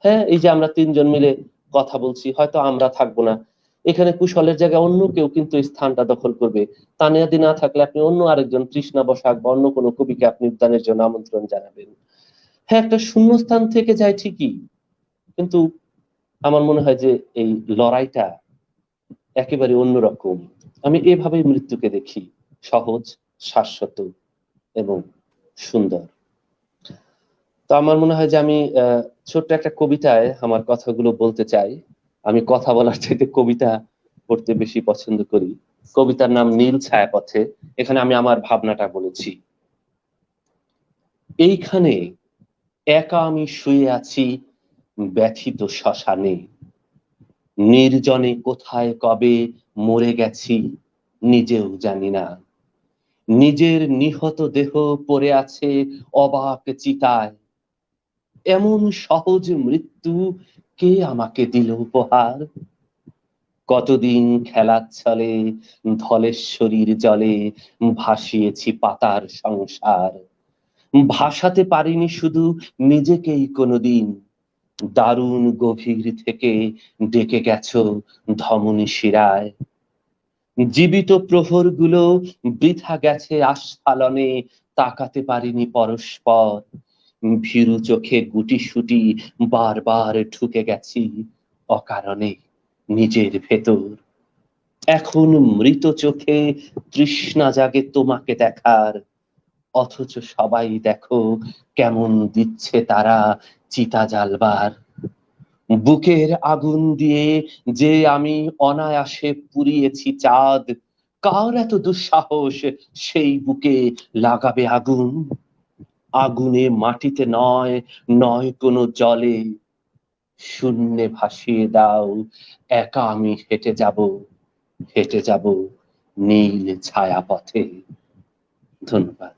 হ্যাঁ, এই যে আমরা তিনজন মিলে কথা বলছি, হয়তো আমরা থাকবো না এখানে, কুশলের জায়গায় অন্য কেউ কিন্তু এই স্থানটা দখল করবে। তানিয়াদি না থাকলে আপনি অন্য আরেকজন তৃষ্ণা বসাক বা অন্য কোনো কবিকে আপনি উদ্যানের জন্য আমন্ত্রণ জানাবেন। হ্যাঁ, একটা শূন্যস্থান থেকে যায় ঠিকই, কিন্তু আমার মনে হয় যে এই লড়াইটা একেবারে অন্যরকম। আমি এভাবেই মৃত্যুকে দেখি, সহজ, শাশ্বত এবং সুন্দর। তো আমার মনে হয় যে আমি ছোট্ট একটা কবিতায় আমার কথাগুলো বলতে চাই। আমি কথা বলার চাইতে কবিতা পড়তে বেশি পছন্দ করি। কবিতার নাম নীল ছায়াপথে। এখানে আমি আমার ভাবনাটা বলেছি। এইখানে একা আমি শুয়ে আছি ব্যথিত শ্মশানে, নির্জনে কোথায় কবে মরে গেছি নিজেও জানি না। নিজের নিহত দেহ পড়ে আছে অবাক চিতায়, এমন সহজ মৃত্যু কে আমাকে দিল উপহার। কতদিন খেলার ছলে ধলেশ্বরীর জলে ভাসিয়েছি পাতার সংসার, ভাসাতে পারিনি শুধু নিজেকেই কোনোদিন, দারুণ গভীর থেকে ডেকে গেছো ধমনী শিরায়। জীবিত প্রহর গুলো বৃথা গেছে আস্ফালনে, তাকাতে পারিনি পরস্পর, ভীরু চোখে গুটি সুটি বারবার ঢুকে গেছি অকারণে নিজের ভেতর। এখন মৃত চোখে তৃষ্ণা জাগে তোমাকে দেখার, অথচ সবাই দেখো কেমন দিচ্ছে তারা চিতা জ্বালবার। বুকের আগুন দিয়ে যে আমি অনায়াসে পুড়িয়েছি চাঁদ, কার এত দুঃসাহস সেই বুকে লাগাবে আগুন? আগুনে মাটিতে নয়, নয় কোনো জলে, শূন্যে ভাসিয়ে দাও, একা আমি হেঁটে যাব, হেঁটে যাব নীল ছায়া পথে। ধন্যবাদ।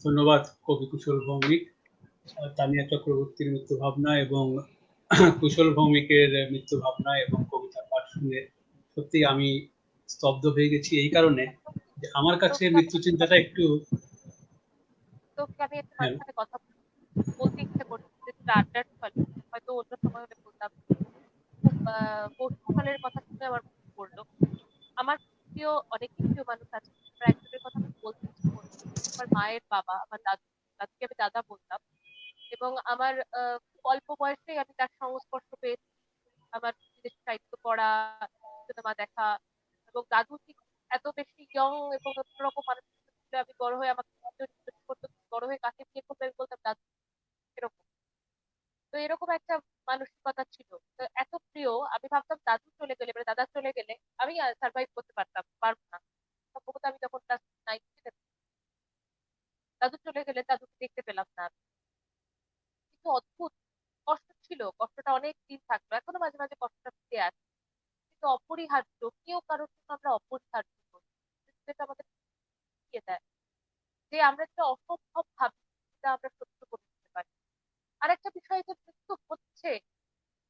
ধন্যবাদ কবি কুশল ভৌমিক। তানিয়া চক্রবর্তীর মৃত্যু ভাবনা এবং কুশল ভৌমিকের মৃত্যু ভাবনা এবং কবিতা পাঠ শুনে সত্যি আমি স্তব্ধ হয়ে গেছি, এই কারণে যে আমার কাছে মৃত্যু চিন্তাটা একটু তোকে আমি একটু হ্যাঁ, মাঝখানে কথা বলতে ইচ্ছে করছে, যেটা আড্ডার ছলে হয়তো অন্য সময় হলে বলতাম। খুব কৌতূহলের কথা শুনে আমার মনে পড়লো, আমার প্রিয় অনেকই প্রিয় মানুষ আছে, তার একজনের কথা আমি বলতে ইচ্ছে করছে। আমার মায়ের বাবা, আমার দাদু, দাদুকে আমি দাদা বলতাম। এবং আমার খুব অল্প বয়সেই আমি তার সংস্পর্শ পেয়েছি। আমার বিদেশে সাহিত্য পড়া, সিনেমা দেখা, এবং দাদু ঠিক এত বেশি ইয়ং এবং অন্যরকম মানুষ ছিল। আমি বড় হয়ে আমাকে জিজ্ঞেস করতো বড় হয়ে কাকে বিয়ে করবে, আমি বলতাম দাদু। এরকম, তো এরকম একটা মানসিকতা ছিল। তো এত প্রিয়, আমি ভাবতাম দাদু চলে গেলে, মানে দাদা চলে গেলে আমি সার্ভাইভ করতে পারবো না। সম্ভবত আমি তখন ক্লাস 9 দাদু চলে গেলে দাদুকে দেখতে পেলাম না আমি। কিন্তু অদ্ভুত কষ্ট ছিল, কষ্টটা অনেক দিন থাকলো, এখনো মাঝে মাঝে কষ্টটা ফিরে আসে। কিন্তু অপরিহার্য, কেউ কারোর জন্য আমরা অপরিহার্য নই। যেটা আমাদের শিখিয়ে দেয় যে আমরা যেটা অসম্ভব ভাবি সেটা আমরা সত্য করে দিতে পারি। আরেকটা বিষয় যে মৃত্যু হচ্ছে,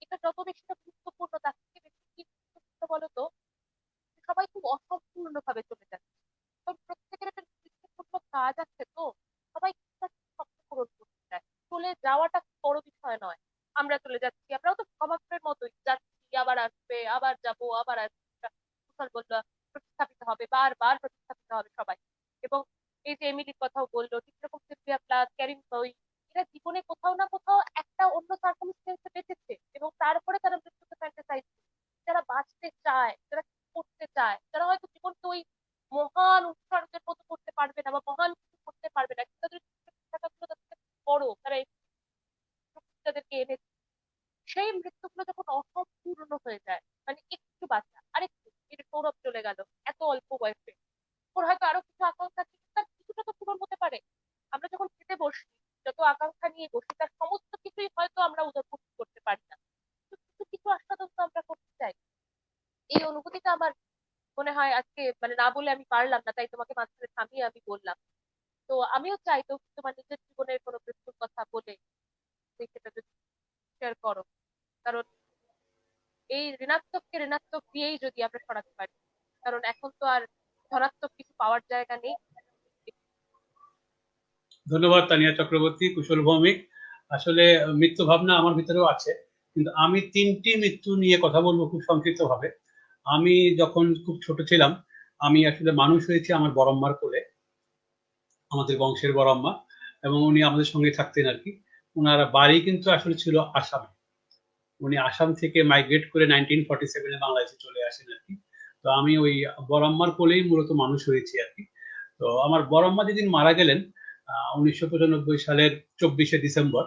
এটা যত বেশি না গুরুত্বপূর্ণ তার থেকে বেশি কি গুরুত্বপূর্ণ বলতো, সবাই খুব অসম্পূর্ণ ভাবে চলে যাচ্ছে। কারণ প্রত্যেকের একটা গুরুত্বপূর্ণ কাজ আছে, তো সবাই কিছু না কিছু স্বপ্ন পূরণ করতে চায়। চলে যাওয়াটা বড় বিষয় নয়। আমরা চলে যাচ্ছি, আমরাও তো ভ্রমণের মতোই যাচ্ছি, আবার আসবে, আবার যাব, আবার আসবে। কুশল বললো প্রতিস্থাপিত হবে, বারবার প্রতিস্থাপিত হবে সবাই। এবং এই যে এমিলির কথাও বললো, ঠিক রকম সিলভিয়া প্লাথ, ক্যারিন বই, এরা জীবনে কোথাও না কোথাও একটা অন্য সার্কামস্টেন্সে বেঁচেছে এবং তারপরে তারা মৃত্যুকে ফ্যান্টাসাইজ। যারা বাঁচতে চায়, যারা করতে চায়, যারা হয়তো জীবনকে ওই মহান উৎসর্গের মতো করতে পারবে না বা মহান কিছু করতে পারবে না, কিন্তু তাদের টাকাগুলো তাদের বড়, তারা এই তাদেরকে এনে, সেই মৃত্যুগুলো যখন অসম্পূর্ণ হয়ে যায়, মানে একটু বাচ্চা আরেকটু, এই যে সৌরভ চলে গেল এত অল্প বয়সে, ওর হয়তো আরো কিছু আকাঙ্ক্ষা ছিল, তার কিছুটা তো পূরণ হতে পারে। আমরা যখন খেতে বসি, যত আকাঙ্ক্ষা নিয়ে বসি, তার সমস্ত কিছুই হয়তো আমরা উদযাপন করতে পারি না, কিন্তু কিছু কিছু আস্বাদন তো আমরা করতে চাই। এই অনুভূতিটা আমার মনে হয় আজকে মানে না বলে আমি পারলাম না, তাই তোমাকে মাঝখানে থামিয়ে আমি বললাম। তো আমিও চাইতো তোমার নিজের জীবনের কোনো মৃত্যুর কথা বলে তুমি সেটা যদি শেয়ার করো, কারণ এই ঋণাত্মককে ঋণাত্মক দিয়েই যদি আমরা সরাতে পারি, কারণ এখন তো আর ধনাত্মক কিছু পাওয়ার জায়গা নেই। ধন্যবাদ তানিয়া চক্রবর্তী, কুশল ভৌমিক। আসলে মৃত্যু ভাবনা আমার ভিতরেও আছে, কিন্তু আমি তিনটি মৃত্যু নিয়ে কথা বলবো খুব সংক্ষিপ্ত ভাবে। আমি যখন খুব ছোট ছিলাম, আমি আসলে মানুষ হয়েছি আমার বড়ম্মার কোলে, আমাদের বংশের বড়ম্মা, এবং উনি আমাদের সঙ্গে থাকতেন আর কি। ওনার বাড়ি কিন্তু আসলে ছিল আসামে। উনি আসাম থেকে মাইগ্রেট করে 1947-এ বাংলাদেশে চলে আসেন আর কি। তো আমি ওই বড়ম্মার কোলেই মূলত মানুষ হয়েছি আর কি। তো আমার বড়ম্মা যেদিন মারা গেলেন 1995 সালের 24শে ডিসেম্বর,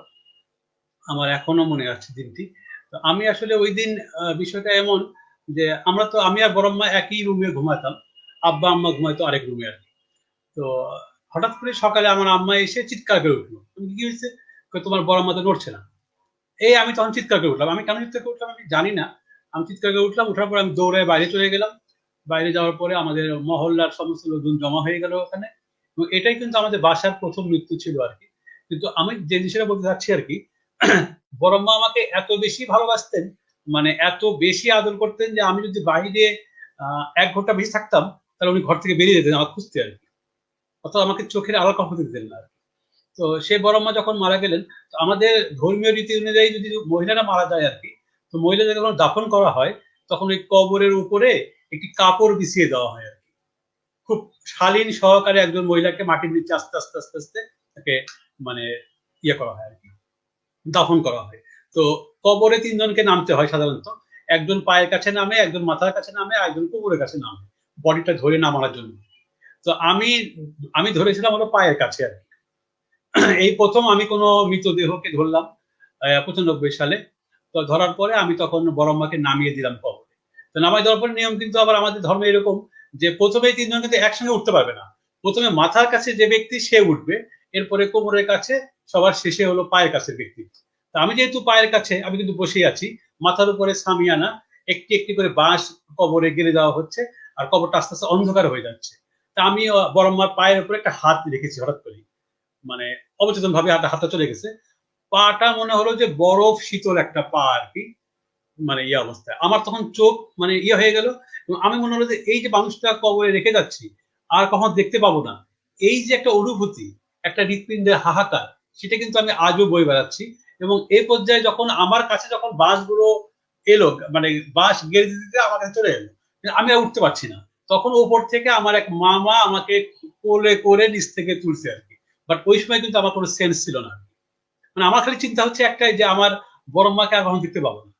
আমার এখনো মনে আছে দিনটি। তো আমি আসলে ওই দিন বিষয়টা এমন যে আমি আর বড়ম্মা একই রুমে ঘুমাতাম, আব্বা আম্মা ঘুমাইতো আরেক রুমে আর কি। তো হঠাৎ করে সকালে আমার আম্মা এসে চিৎকার করে উঠলো, কি হয়েছে? তোমার বড়ম্মা তো নড়ছে না। আমি তখন চিৎকার করে উঠলাম, আমি কেন চিৎকার করে উঠলাম আমি জানি না। আমি চিৎকার করে উঠলাম, উঠার পরে আমি দৌড়ে বাইরে চলে গেলাম। বাইরে যাওয়ার পরে আমাদের মহল্লার সমস্ত লোকজন জমা হয়ে গেল ওখানে। এবং এটাই কিন্তু আমাদের বাসার প্রথম মৃত্যু ছিল আর কি। কিন্তু আমি যে জিনিসটা বলতে চাচ্ছি আর কি, বড়ম্মা আমাকে এত বেশি ভালোবাসতেন, মানে এত বেশি আদর করতেন যে আমি যদি বাইরে 1 ঘন্টা বেশি থাকতাম, তাহলে উনি ঘর থেকে বেরিয়ে যেতেন আমার খুঁজতে আর কি। অর্থাৎ আমাকে চোখের আলো কখনো দিতেন না। তো সে বড়ম্মা যখন মারা গেলেন, তো আমাদের ধর্মীয় রীতি অনুযায়ী যদি মহিলারা মারা যায় আর কি, তো মহিলাদের যখন দাফন করা হয়, তখন ওই কবরের উপরে একটি কাপড় বিছিয়ে দেওয়া হয় আর কি। খুব শালীন সহকারে একজন মহিলাকে মাটির নিচে আস্তে আস্তে আস্তে আস্তে তাকে মানে ইয়ে করা হয় আর কি, দাফন করা হয়। তো কবরে 3 জনকে নামতে হয় সাধারণত। একজন পায়ের কাছে নামে, একজন মাথার কাছে নামে, একজন কোমরের কাছে নামে, বডিটা ধরে নামানোর জন্য। তো আমি আমি ধরেছিলাম হলো পায়ের কাছে আর কি। এই প্রথম আমি কোনো মৃতদেহকে ধরলাম 95 সালে। তো ধরার পরে আমি তখন বড়ম্মাকে নামিয়ে দিলাম কবরে। তো নামাই দেওয়ার পরে নিয়ম কিন্তু আবার আমাদের ধর্মে এরকম যে প্রথমে তিনজন কিন্তু একসঙ্গে উঠতে পারবে না। প্রথমে মাথার কাছে যে ব্যক্তি সে উঠবে, এরপরে কোমরের কাছে, সবার শেষে হলো পায়ের কাছের ব্যক্তি। তা আমি যেহেতু পায়ের কাছে, আমি কিন্তু বসে আছি, মাথার উপরে সামিয়ানা, একটি একটি করে বাঁশ কবরে গেড়ে দেওয়া হচ্ছে, আর কবরটা আস্তে আস্তে অন্ধকার হয়ে যাচ্ছে। তা আমি বড় মার পায়ের উপরে একটা হাত রেখেছি হঠাৎ করে, মানে অবচেতন ভাবে হাতটা চলে গেছে। পাটা মনে হলো যে বরফ শীতল একটা পা আর কি, মানে ইয়ে অবস্থায় আমার তখন চোখ মানে ইয়ে হয়ে গেল। এবং আমি মনে হলো যে এই যে মানুষটা কবরে রেখে যাচ্ছি, আর কখনো দেখতে পাবো না, এই যে একটা অনুভূতি, একটা হৃৎপিণ্ডের হাহাকার, সেটা কিন্তু আমি আজও বয়ে বেড়াচ্ছি। এবং এই পর্যায়ে যখন আমার কাছে যখন বাঁশগুলো এলো, মানে বাঁশ গেড়ে দিতে দিতে আমার কাছে চলে এলো, কিন্তু আমি আর উঠতে পারছি না। তখন ওপর থেকে আমার এক মামা আমাকে কোলে করে নিচ থেকে তুলছে আর কি। বাট ওই সময় কিন্তু আমার কোনো সেন্স ছিল না। মানে আমার খালি চিন্তা হচ্ছে একটাই, যে আমার বড় মাকে আর কখনো দেখতে পাবো না।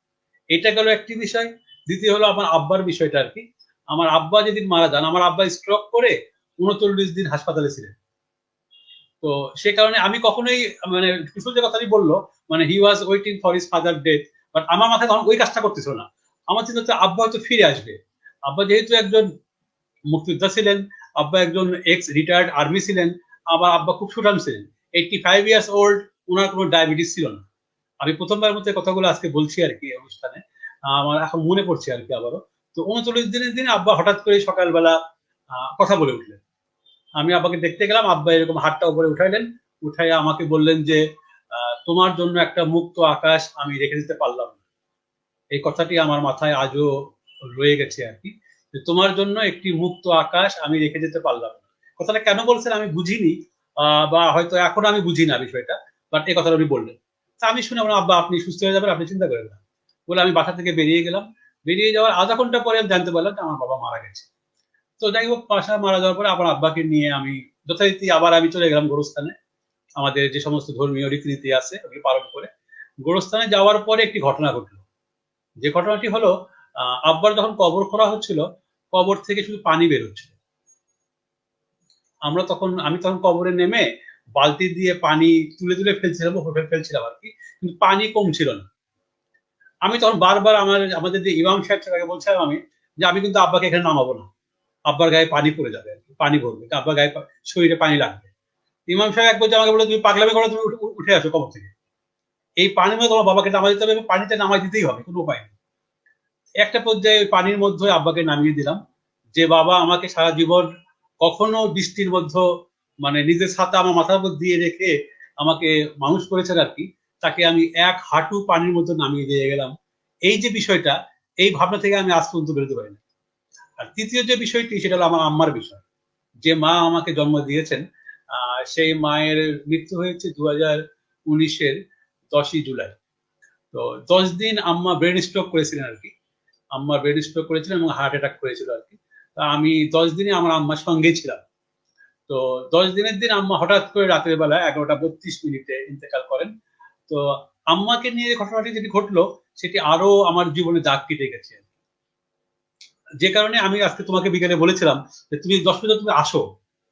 এটা গেল একটি বিষয়। দ্বিতীয় হলো আমার আব্বার বিষয়টা আর কি। আমার আব্বা যেদিন মারা যান, আমার আব্বা স্ট্রোক করে 39 দিন হাসপাতালে ছিলেন। তো সে কারণে আমি কখনোই, মানে কুশল যে কথাটি বললো, মানে he was waiting for his father death, but আমার মাথায় তখন ওই কাজটা করতেছিল না। আমার চিন্তা হচ্ছে আব্বা হয়তো ফিরে আসবে। আব্বা যেহেতু একজন মুক্তিযোদ্ধা ছিলেন, আব্বা একজন এক্স রিটায়ার্ড আর্মি ছিলেন, আবার আব্বা খুব সুঠাম ছিলেন, 85 ইয়ার্স ওল্ড, ওনার কোনো ডায়াবেটিস ছিল না। আমি প্রথমবার মতো কথাগুলো আজকে বলছি আর কি অনুষ্ঠানে, আমার এখন মনে পড়ছে আর কি আবারও। তো 39 দিনের দিন আব্বা হঠাৎ করে সকালবেলা কথা বলে উঠলেন। আমি আব্বাকে দেখতে গেলাম, আব্বা এরকম হাতটা উপরে উঠাইলেন, উঠাইয়া আমাকে বললেন যে তোমার জন্য একটা মুক্ত আকাশ আমি রেখে দিতে পারলাম না। এই কথাটি আমার মাথায় আজও রয়ে গেছে আর কি, যে তোমার জন্য একটি মুক্ত আকাশ আমি রেখে যেতে পারলাম না। কথাটা কেন বলছেন আমি বুঝিনি, বা হয়তো এখন আমি বুঝি না বিষয়টা, বাট এই কথাটা উনি বললেন। তা আমি শুনে বললাম, আব্বা আপনি সুস্থ হয়ে যাবেন, আপনি চিন্তা করেন না। বলে আমি বাসা থেকে বেরিয়ে গেলাম। বেরিয়ে যাওয়ার আধা ঘন্টা পরে আমি জানতে পারলাম যে আমার বাবা মারা গেছে। তো যাই হোক, বাসা মারা যাওয়ার পরে আবার আব্বাকে নিয়ে আমি যথারীতি আবার আমি চলে গেলাম গোরস্থানে। আমাদের যে সমস্ত ধর্মীয় রীতিনীতি আছে ওগুলি পালন করে গোরস্থানে যাওয়ার পরে একটি ঘটনা ঘটলো। যে ঘটনাটি হলো, আব্বার যখন কবর খোঁড়া হচ্ছিল, কবর থেকে শুধু পানি বের হচ্ছিল। আমি তখন কবরে নেমে বালতি দিয়ে পানি তুলে তুলে ফেলছিলাম আর কি, কিন্তু পানি কম ছিল না। আমি তখন বারবার আমাদের যে ইমাম সাহেব তাকে বলছিলাম আমি, যে আমি কিন্তু আব্বাকে এখানে নামাবো না, আব্বার গায়ে পানি পড়ে যাবে, পানি পড়বে, আব্বার গায়ে শরীরে পানি লাগবে। ইমাম সাহেব এক বলছে আমাকে, বলে তুমি পাগলামি করো, তুমি উঠে আসো কবর থেকে, এই পানির মধ্যে তোমার বাবাকে নামাই দিতে হবে, পানিতে নামাই দিতেই হবে, কোনো উপায় নেই। একটা পর্যায়ে ওই পানির মধ্যে আব্বাকে নামিয়ে দিলাম। যে বাবা আমাকে সারা জীবন কখনো বৃষ্টির মধ্যে, মানে নিজের ছাতা আমার মাথার উপর দিয়ে রেখে আমাকে মানুষ করেছেন আর কি, তাকে আমি এক হাঁটু পানির মধ্যে নামিয়ে দিয়ে গেলাম। এই যে বিষয়টা, এই ভাবনা থেকে আমি আজ পর্যন্ত বেরোতে পারি না। আর তৃতীয় যে বিষয়টি, সেটা হলো আমার আম্মার বিষয়। যে মা আমাকে জন্ম দিয়েছেন, সেই মায়ের মৃত্যু হয়েছে 2019-এর 10ই জুলাই। তো 10 দিন আম্মা ব্রেন স্ট্রোক করেছিলেন আর কি। আম্মা ব্রেন স্ট্রোক করেছিলেন এবং হার্ট অ্যাটাক করেছিল আর কি। তা আমি 10 দিনই আমার আম্মার সঙ্গেই ছিলাম। তো 10 দিনের দিন আম্মা হঠাৎ করে রাতের বেলা 11টা 32 মিনিটে ইন্তেকাল করেন। তো আম্মাকে নিয়ে ঘটনাটি যেটি ঘটলো, সেটি আরো আমার জীবনে দাগ কেটে গেছে। যে কারণে আমি আজকে তোমাকে বিকেলে বলেছিলাম যে তুমি 10 মিনিট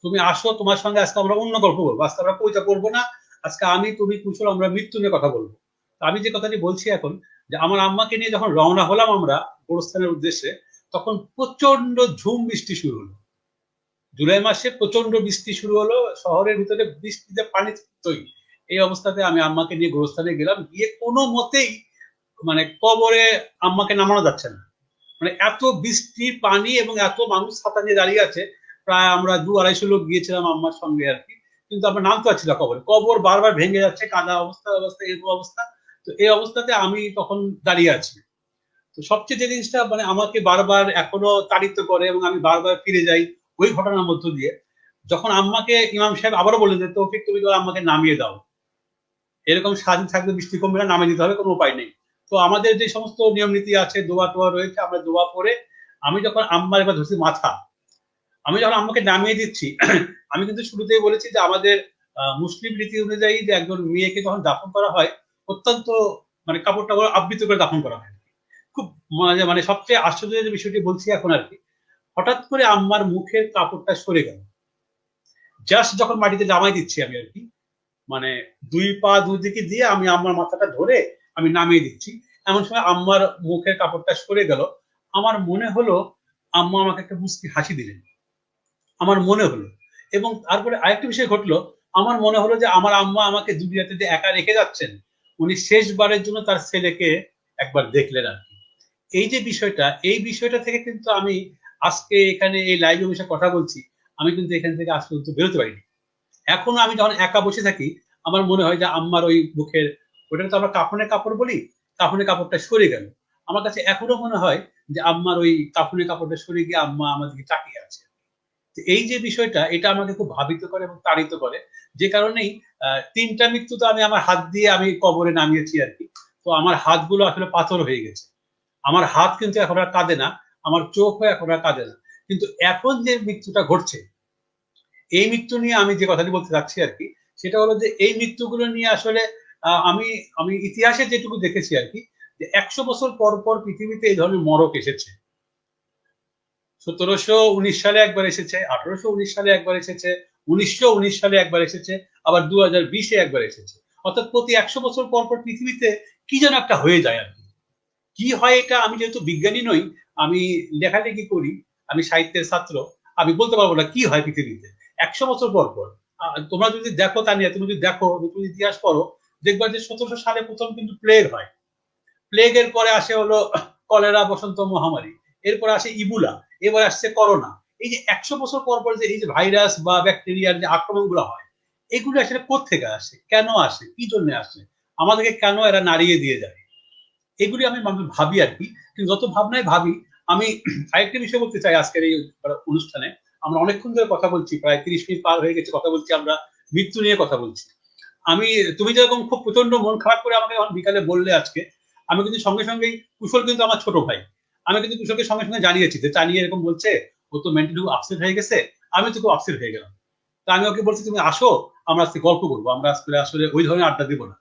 তুমি আসো, তোমার সঙ্গে আজকে আমরা অন্য গল্প বলবো, আজকে আমরা কবিতা পড়বো না, আজকে আমি তুমি কুশল আমরা মৃত্যু নিয়ে কথা বলবো। আমি যে কথাটি বলছি এখন, যে আমার আম্মাকে নিয়ে যখন রওনা হলাম আমরা গোরস্থানের উদ্দেশ্যে, তখন প্রচন্ড ঝুম বৃষ্টি শুরু হলো। জুলাই মাসে প্রচন্ড বৃষ্টি শুরু হলো, শহরের ভিতরে বৃষ্টিতে পানি তৈরি। এই অবস্থাতে আমি আম্মাকে নিয়ে গোরস্থানে গেলাম, গিয়ে কোনো মতেই মানে কবরে আম্মাকে নামানো যাচ্ছে না। মানে এত বৃষ্টির পানি এবং এত মানুষ ছাতা নিয়ে দাঁড়িয়ে আছে, প্রায় আমরা 200-250 লোক গিয়েছিলাম আম্মার সঙ্গে আর কি, কিন্তু আমরা নামতে পারছি না কবরে, কবর বারবার ভেঙে যাচ্ছে, কাদা অবস্থা এরকম অবস্থা। তো এই অবস্থাতে আমি তখন দাঁড়িয়ে আছি। তো সবচেয়ে যে জিনিসটা মানে আমাকে বারবার এখনো তাড়িত করে এবং আমি বারবার ফিরে যাই ওই ঘটনার মধ্য দিয়ে, যখন আম্মাকে ইমাম সাহেব আবারও বললেন যে তৌফিক তুমি তো আম্মাকে নামিয়ে দাও, এরকম স্বাধীন থাকবে, বৃষ্টি কমবে না, নামিয়ে দিতে হবে, কোনো উপায় নেই। তো আমাদের যে সমস্ত নিয়ম নীতি আছে, দোয়া টোয়া রয়েছে, আমরা দোয়া পরে আমি যখন আম্মার এবার ধরছি মাথা, আমি যখন আম্মাকে নামিয়ে দিচ্ছি, আমি কিন্তু শুরুতেই বলেছি যে আমাদের মুসলিম রীতি অনুযায়ী যে একজন মেয়েকে যখন দাফন করা হয়, অত্যন্ত মানে কাপড় টাপড় আবৃত করে দাফন করা হয়। খুব মানে সবচেয়ে আশ্চর্যের যে বিষয়টি বলছি এখন আর কি, হঠাৎ করে আম্মার মুখের কাপড়টা সরে গেল, জাস্ট যখন মাটিতে জামাই দিচ্ছি আমি আর কি, মানে 2 পা দুদিকে দিয়ে আমি আম্মার মাথাটা ধরে আমি নামিয়ে দিচ্ছি, এমন সময় আম্মার মুখের কাপড়টা সরে গেল। আমার মনে হলো আম্মা আমাকে একটা মুচকি হাসি দিলেন, আমার মনে হলো। এবং তারপরে আরেকটা বিষয় ঘটলো, আমার মনে হলো যে আমার আম্মা আমাকে দুনিয়াতে যে একা রেখে যাচ্ছেন, উনি শেষবারের জন্য তার ছেলেকে একবার দেখলেন আর কি। এই যে বিষয়টা, এই বিষয়টা থেকে কিন্তু আমি আজকে এখানে এই লাইভে বসে কথা বলছি, আমি কিন্তু এখান থেকে আজ পর্যন্ত বেরোতে পারিনি। এখনো আমি যখন একা বসে থাকি, আমার মনে হয় যে আম্মার ওই মুখের, ওটাকে তো আমরা কাফনের কাপড় বলি, কাফনের কাপড়টা সরে গেল। আমার কাছে এখনো মনে হয় যে আম্মার ওই কাফনের কাপড়টা সরে গিয়ে আম্মা আমাদেরকে তাকিয়ে আছে। তো এই যে বিষয়টা, এটা আমাকে খুব ভাবিত করে এবং তাড়িত করে। যে কারণেই তিনটা মৃত্যু তো আমি আমার হাত দিয়ে আমি কবরে নামিয়েছি আর কি। তো আমার হাতগুলো আসলে পাথর হয়ে গেছে। আমার হাত কিন্তু এখন আর কাঁদে না, আমার চোখও এখন আর কাঁদে না। কিন্তু এখন যে মৃত্যুটা ঘটছে, এই মৃত্যু নিয়ে আমি যে কথাটি বলতে চাচ্ছি আর কি, সেটা হলো যে এই মৃত্যুগুলো নিয়ে আসলে আমি আমি ইতিহাসে যেটুকু দেখেছি আর কি, যে 100 বছর পর পর পৃথিবীতে এই ধরনের মড়ক এসেছে। 1719 সালে একবার এসেছে, 1819 সালে একবার এসেছে, 1919 সালে একবার এসেছে, আবার 2020-এ একবার এসেছে। অর্থাৎ প্রতি 100 বছর পর পর পৃথিবীতে কি যেন একটা হয়ে যায় আর কি। কি হয় এটা, আমি যেহেতু বিজ্ঞানী নই, আমি লেখালেখি করি, আমি সাহিত্যের ছাত্র, আমি বলতে পারবো না কি হয় পৃথিবীতে 100 বছর পর পর। তোমরা যদি দেখো, তানিয়া তুমি যদি দেখো, তুমি ইতিহাস পড়ো, দেখবা যে 1700 সালে প্রথম কিন্তু প্লেগ হয়। প্লেগের পরে আসে হলো কলেরা, বসন্ত মহামারী, এরপরে আসে ইবুলা, এবার আসছে করোনা। এই যে 100 বছর পর পর যে এই যে ভাইরাস বা ব্যাকটেরিয়ার যে আক্রমণ গুলো হয়, এগুলো আসলে কোত্থেকে আসে, কেন আসে, কি জন্য আসে, আমাদেরকে কেন এরা নাড়িয়ে দিয়ে যায়, এগুলি আমি ভাবি আর কি। কিন্তু যত ভাবনায় ভাবি, আমি আরেকটা বিষয় বলতে চাই আজকের এই অনুষ্ঠানে। আমরা অনেকক্ষণ ধরে কথা বলছি, প্রায় 30 মিনিট পার হয়ে গেছে কথা বলছি, আমরা মৃত্যু নিয়ে কথা বলছি। আমি, তুমি যেরকম খুব প্রচন্ড মন খারাপ করে আমাকে যখন বিকালে বললে আজকে, আমি কিন্তু সঙ্গে সঙ্গেই, কুশল কিন্তু আমার ছোট ভাই, আমি কিন্তু কুশলকে সঙ্গে সঙ্গে জানিয়েছি যে চানিয়ে এরকম বলছে, ও তো মেন্টালি আপসেট হয়ে গেছে। আমি তো খুব আপসেট হয়ে গেলাম। তো আমি ওকে বলছি তুমি আসো, আমরা আজকে গল্প করবো, আমরা আজকে আসলে ওই ধরনের আড্ডা দিব না।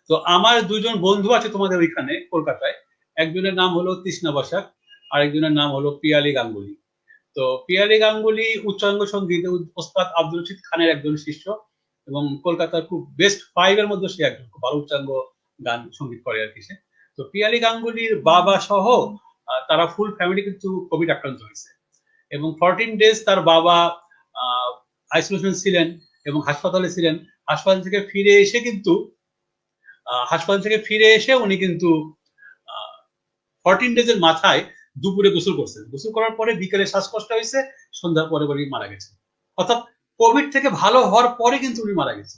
তো আমার দুইজন বন্ধু আছে তোমাদের ওইখানে কলকাতায়, একজনের নাম হলো তৃষ্ণা বসাক, আরেকজনের নাম হলো পিয়ালি গাঙ্গুলি। তো পিয়ালি গাঙ্গুলি উচ্চাঙ্গ সঙ্গীত ওস্তাদ আব্দুল রশিদ খানের একজন শিষ্য, এবং কলকাতার খুব বেস্ট 5-এর মধ্যে সে একজন, খুব ভালো উচ্চাঙ্গ গান সঙ্গীত করে আর কি সে। তো পিয়ালি গাঙ্গুলির বাবা সহ তারা ফুল ফ্যামিলি কিন্তু কোভিড আক্রান্ত হয়েছে, এবং 14 ডেজ তার বাবা আইসোলেশন ছিলেন এবং হাসপাতালে ছিলেন। হাসপাতাল থেকে ফিরে এসে কিন্তু হাসপাতাল থেকে ফিরে এসে উনি কিন্তু 14 ডেজের মাথায় দুপুরে গোসল করছেন, গোসল করার পরে বিকেলে শ্বাসকষ্ট হয়েছে, সন্ধ্যার পরে পরে মারা গেছে। অর্থাৎ কোভিড থেকে ভালো হওয়ার পরে কিন্তু উনি মারা গেছে।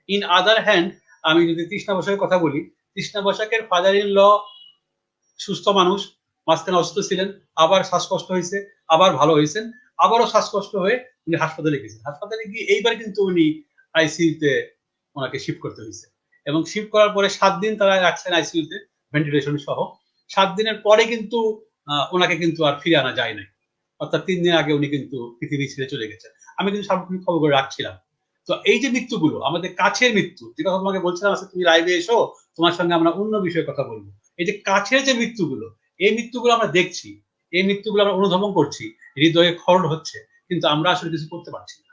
ইন আদার হ্যান্ড, আমি যদি তৃষ্ণা বসাকের কথা বলি, তৃষ্ণা বসাকের ফাদার ইন ল সুস্থ মানুষ, মাঝখানে অসুস্থ ছিলেন, আবার শ্বাসকষ্ট হয়েছে, আবার ভালো হয়েছেন, আবারও শ্বাসকষ্ট হয়ে উনি হাসপাতালে গেছেন। হাসপাতালে গিয়ে এইবার কিন্তু উনি আইসিইউতে ওনাকে শিফট করতে হয়েছে, এবং শিফট করার পরে 7 দিন তারা রাখছেন আইসিইউতে, ভেন্টিলেশন সহ। 7 দিনের পরে কিন্তু ওনাকে কিন্তু আর ফিরে আনা যায় নাই। অর্থাৎ 3 দিন আগে উনি কিন্তু পৃথিবী ছেড়ে চলে গেছেন। আমি কিন্তু সার্বক্ষণিক খবর করে রাখছিলাম। তো এই যে মৃত্যুগুলো, আমাদের কাছের মৃত্যু, যে কথা তোমাকে বলছিলাম আজকে তুমি লাইভে এসো, তোমার সঙ্গে আমরা অন্য বিষয়ে কথা বলবো। এই যে কাছের যে মৃত্যুগুলো, এই মৃত্যুগুলো আমরা দেখছি, এই মৃত্যুগুলো আমরা অনুধাবন করছি, হৃদয়ে খড় হচ্ছে, কিন্তু আমরা আসলে কিছু করতে পারছি না।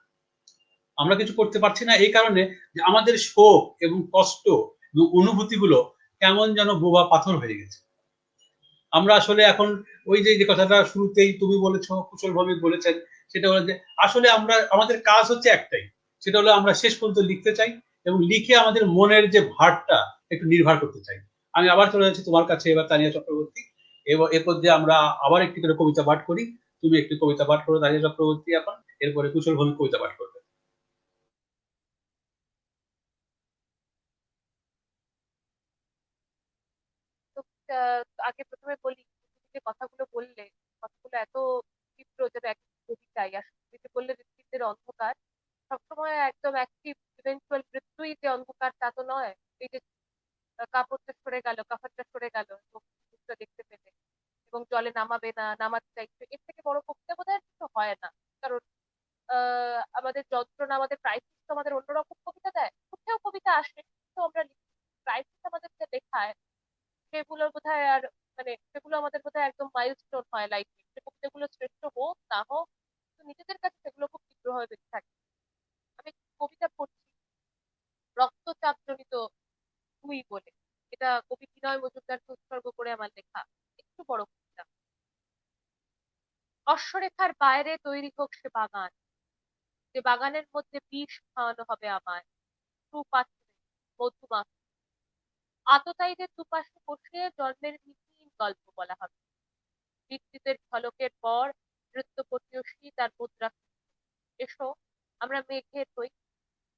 আমরা কিছু করতে পারছি না এই কারণে যে আমাদের শোক এবং কষ্ট এবং অনুভূতিগুলো কেমন যেন বোবা পাথর হয়ে গেছে। আমরা আসলে এখন ওই যে কথাটা শুরুতেই তুমি বলেছো, কুশল ভৌমিক বলেছেন, সেটা হলো যে আসলে আমরা, আমাদের কাজ হচ্ছে একটাই, সেটা হলো আমরা শেষ পর্যন্ত লিখতে চাই, এবং লিখে আমাদের মনের যে ভারটা একটু নির্ভর করতে চাই। আমি আবার চলে যাচ্ছি তোমার কাছে এবার, তানিয়া চক্রবর্তী। এবার এরপর যে আমরা আবার একটি করে কবিতা পাঠ করি, তুমি একটি কবিতা পাঠ করো তানিয়া চক্রবর্তী এখন, এরপরে কুশল ভৌমিক কবিতা পাঠ করবে। তো আগে প্রথমে বলি, তুমি যে কথাগুলো বললে, কথাগুলো এত তীব্র, যেন এক কবিতাই। আর তুমি যে বললে মৃত্যুর অন্ধকার সবসময় একদম অ্যাক্টিভ, ইভেন্টুয়াল মৃত্যুই যে অন্ধকার তা তো নয়। এই যে কাপড়টা সরে গেল, কাপড়টা সরে গেল এবং মুখটা দেখতে পেলে, এবং জলে নামাবে না, নামাতে চাইছে, এর থেকে বড় কবিতা বোধহয় আর কিছু হয় না। কারণ আমাদের যন্ত্রণা, আমাদের ক্রাইসিস তো আমাদের অন্যরকম কবিতা দেয়, কোথাও কবিতা আসে, তো আমরা ক্রাইসিস আমাদের যে লেখায়, সেগুলো বোধহয় আর, মানে সেগুলো আমাদের বোধহয় একদম মাইলস্টোন হয় লাইফে। সে কবিতাগুলো শ্রেষ্ঠ হোক না হোক, তো নিজেদের কাছে সেগুলো খুব তীব্রভাবে বেঁচে থাকে। আমি কবিতা পড়ছি, রক্তচাপ জনিত তুই বলে, এটা কবি বিনয় মজুমদারকে উৎসর্গ করে আমার লেখা একটু বড় কবিতা। অশ্বরেখার বাইরে তৈরি হোক সে বাগান, যে বাগানের মধ্যে বিষ খাওয়ানো হবে আমায়, সুপাত্রে মধুমাখি। আততায়ীদের দুপাশে বসে জন্মের মিহিন গল্প বলা হবে। বিদ্যুতের ঝলকের পর নৃত্যপটীয়সী তার মুদ্রা খুঁজবে। এসো আমরা মেঘের হই,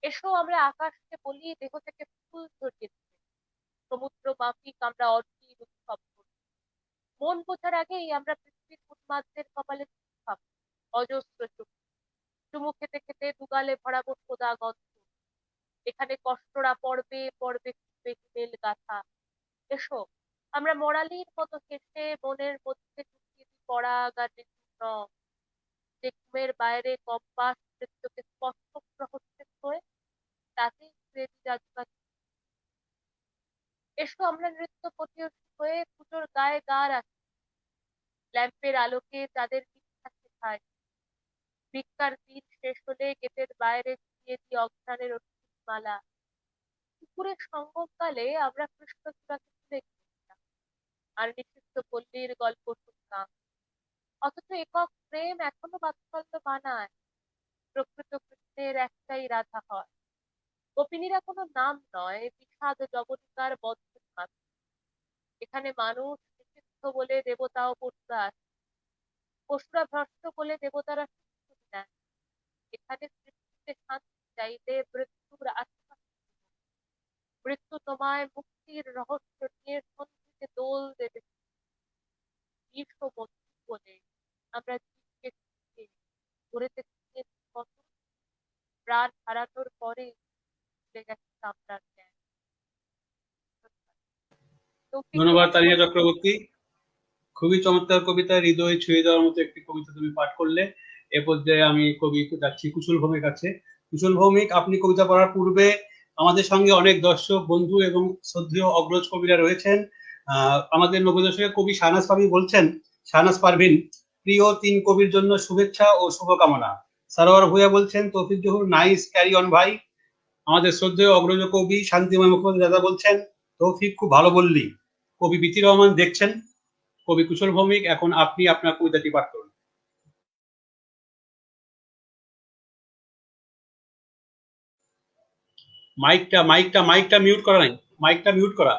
এসো আমরা আকাশকে বলি দেহ থেকে ফুল ঝরিয়ে দিতে। সমুদ্র মাফিক আমরা অধীর উৎসব করি। মন বোঝার আগেই আমরা পৃথিবীর উন্মাদদের কপালে খাব অজস্র চুমু খেতে খেতে দুগালে ভরাবো সোদা গন্ধ। এখানে কষ্টরা পর্বে পর্বে খুঁজবে হিমেল গাথা। এসো আমরা মরালির মতো হেসে মনের মধ্যে ঢুকিয়ে দিই পরাগ আর ঋতুর রং। যে ঘুমের বাইরে কম্পাস নৃত্যকে স্পষ্ট রহস্যের হয়ে তাতেই ছুঁয়ে দিই জাদুকাঠি। এসো আমরা নৃত্য পটীয়সী হয়ে পুজোর গায়ে গা রাখি। ল্যাম্পের আলোকে তাদের মিথ্যা শেখায়। ভিক্ষার দিন শেষ হলে গেটের বাইরে ঝুলিয়ে দিই অঘ্রাণের মালা। পুকুরের সঙ্গমকালে আমরা কৃষ্ণচূড়াকে তুলে খেয়েছিলাম আর নিষিদ্ধ পল্লীর গল্প শুনতাম। অথচ একক প্রেম এখনো বাৎসল্য বানায়। প্রকৃত কৃষ্ণের একটাই রাধা হয়। গোপিনীরা কোনো নাম নয়, বিষাদ জবনিকার বদ্ধ মাত্র। এখানে মানুষ নিষিদ্ধ বলে দেবতাও পড়তে আসে, পশুরা ভ্রষ্ট বলে দেবতারা শিক্ষা নেয়। এখানে সৃষ্টিতে শান্তি চাইলে মৃত্যুর আশেপাশে মৃত্যু তোমায় মুক্তির রহস্য নিয়ে সন্ধিতে দোল দেবে। বিষ ও মধু বলে আমরা জীবকে খুঁজে ঘুরেতে কত প্রাণ হারানোর পরে ভুলে গেছে চামড়ার জ্ঞান। ধন্যবাদ তানিয়া চক্রবর্তী। খুবই চমৎকার কবিতা, হৃদয় ছুঁয়ে যাওয়ার মতো একটি কবিতা তুমি পাঠ করলে। এ পর্যায়ে আমি কবি যাচ্ছি কুশল ভৌমিক কাছে। কুশল ভৌমিক, আপনি কবিতা পড়ার পূর্বে আমাদের সঙ্গে অনেক দর্শক বন্ধু এবং শ্রদ্ধেয় অগ্রজ কবিরা রয়েছেন। আমাদের 90 দশকের কবি শাহনাজ পারভীন বলছেন, শাহনাজ পারভীন, প্রিয় 3 কবির জন্য শুভেচ্ছা ও শুভকামনা। সারোয়ার ভূঁইয়া বলছেন, তৌফিক জহুর, নাইস ক্যারি অন ভাই। আমাদের শ্রদ্ধেয় অগ্রজ কবি শান্তিময় মুখোপাধ্যায় দাদা বলছেন, তৌফিক খুব ভালো বললি। কবি বিতি রহমান দেখছেন, কবি কুশল ভৌমিক, এখন আপনি আপনার কবিতাটি পাঠ করুন। মাইকটা মিউট করা নাই, মাইকটা মিউট করা।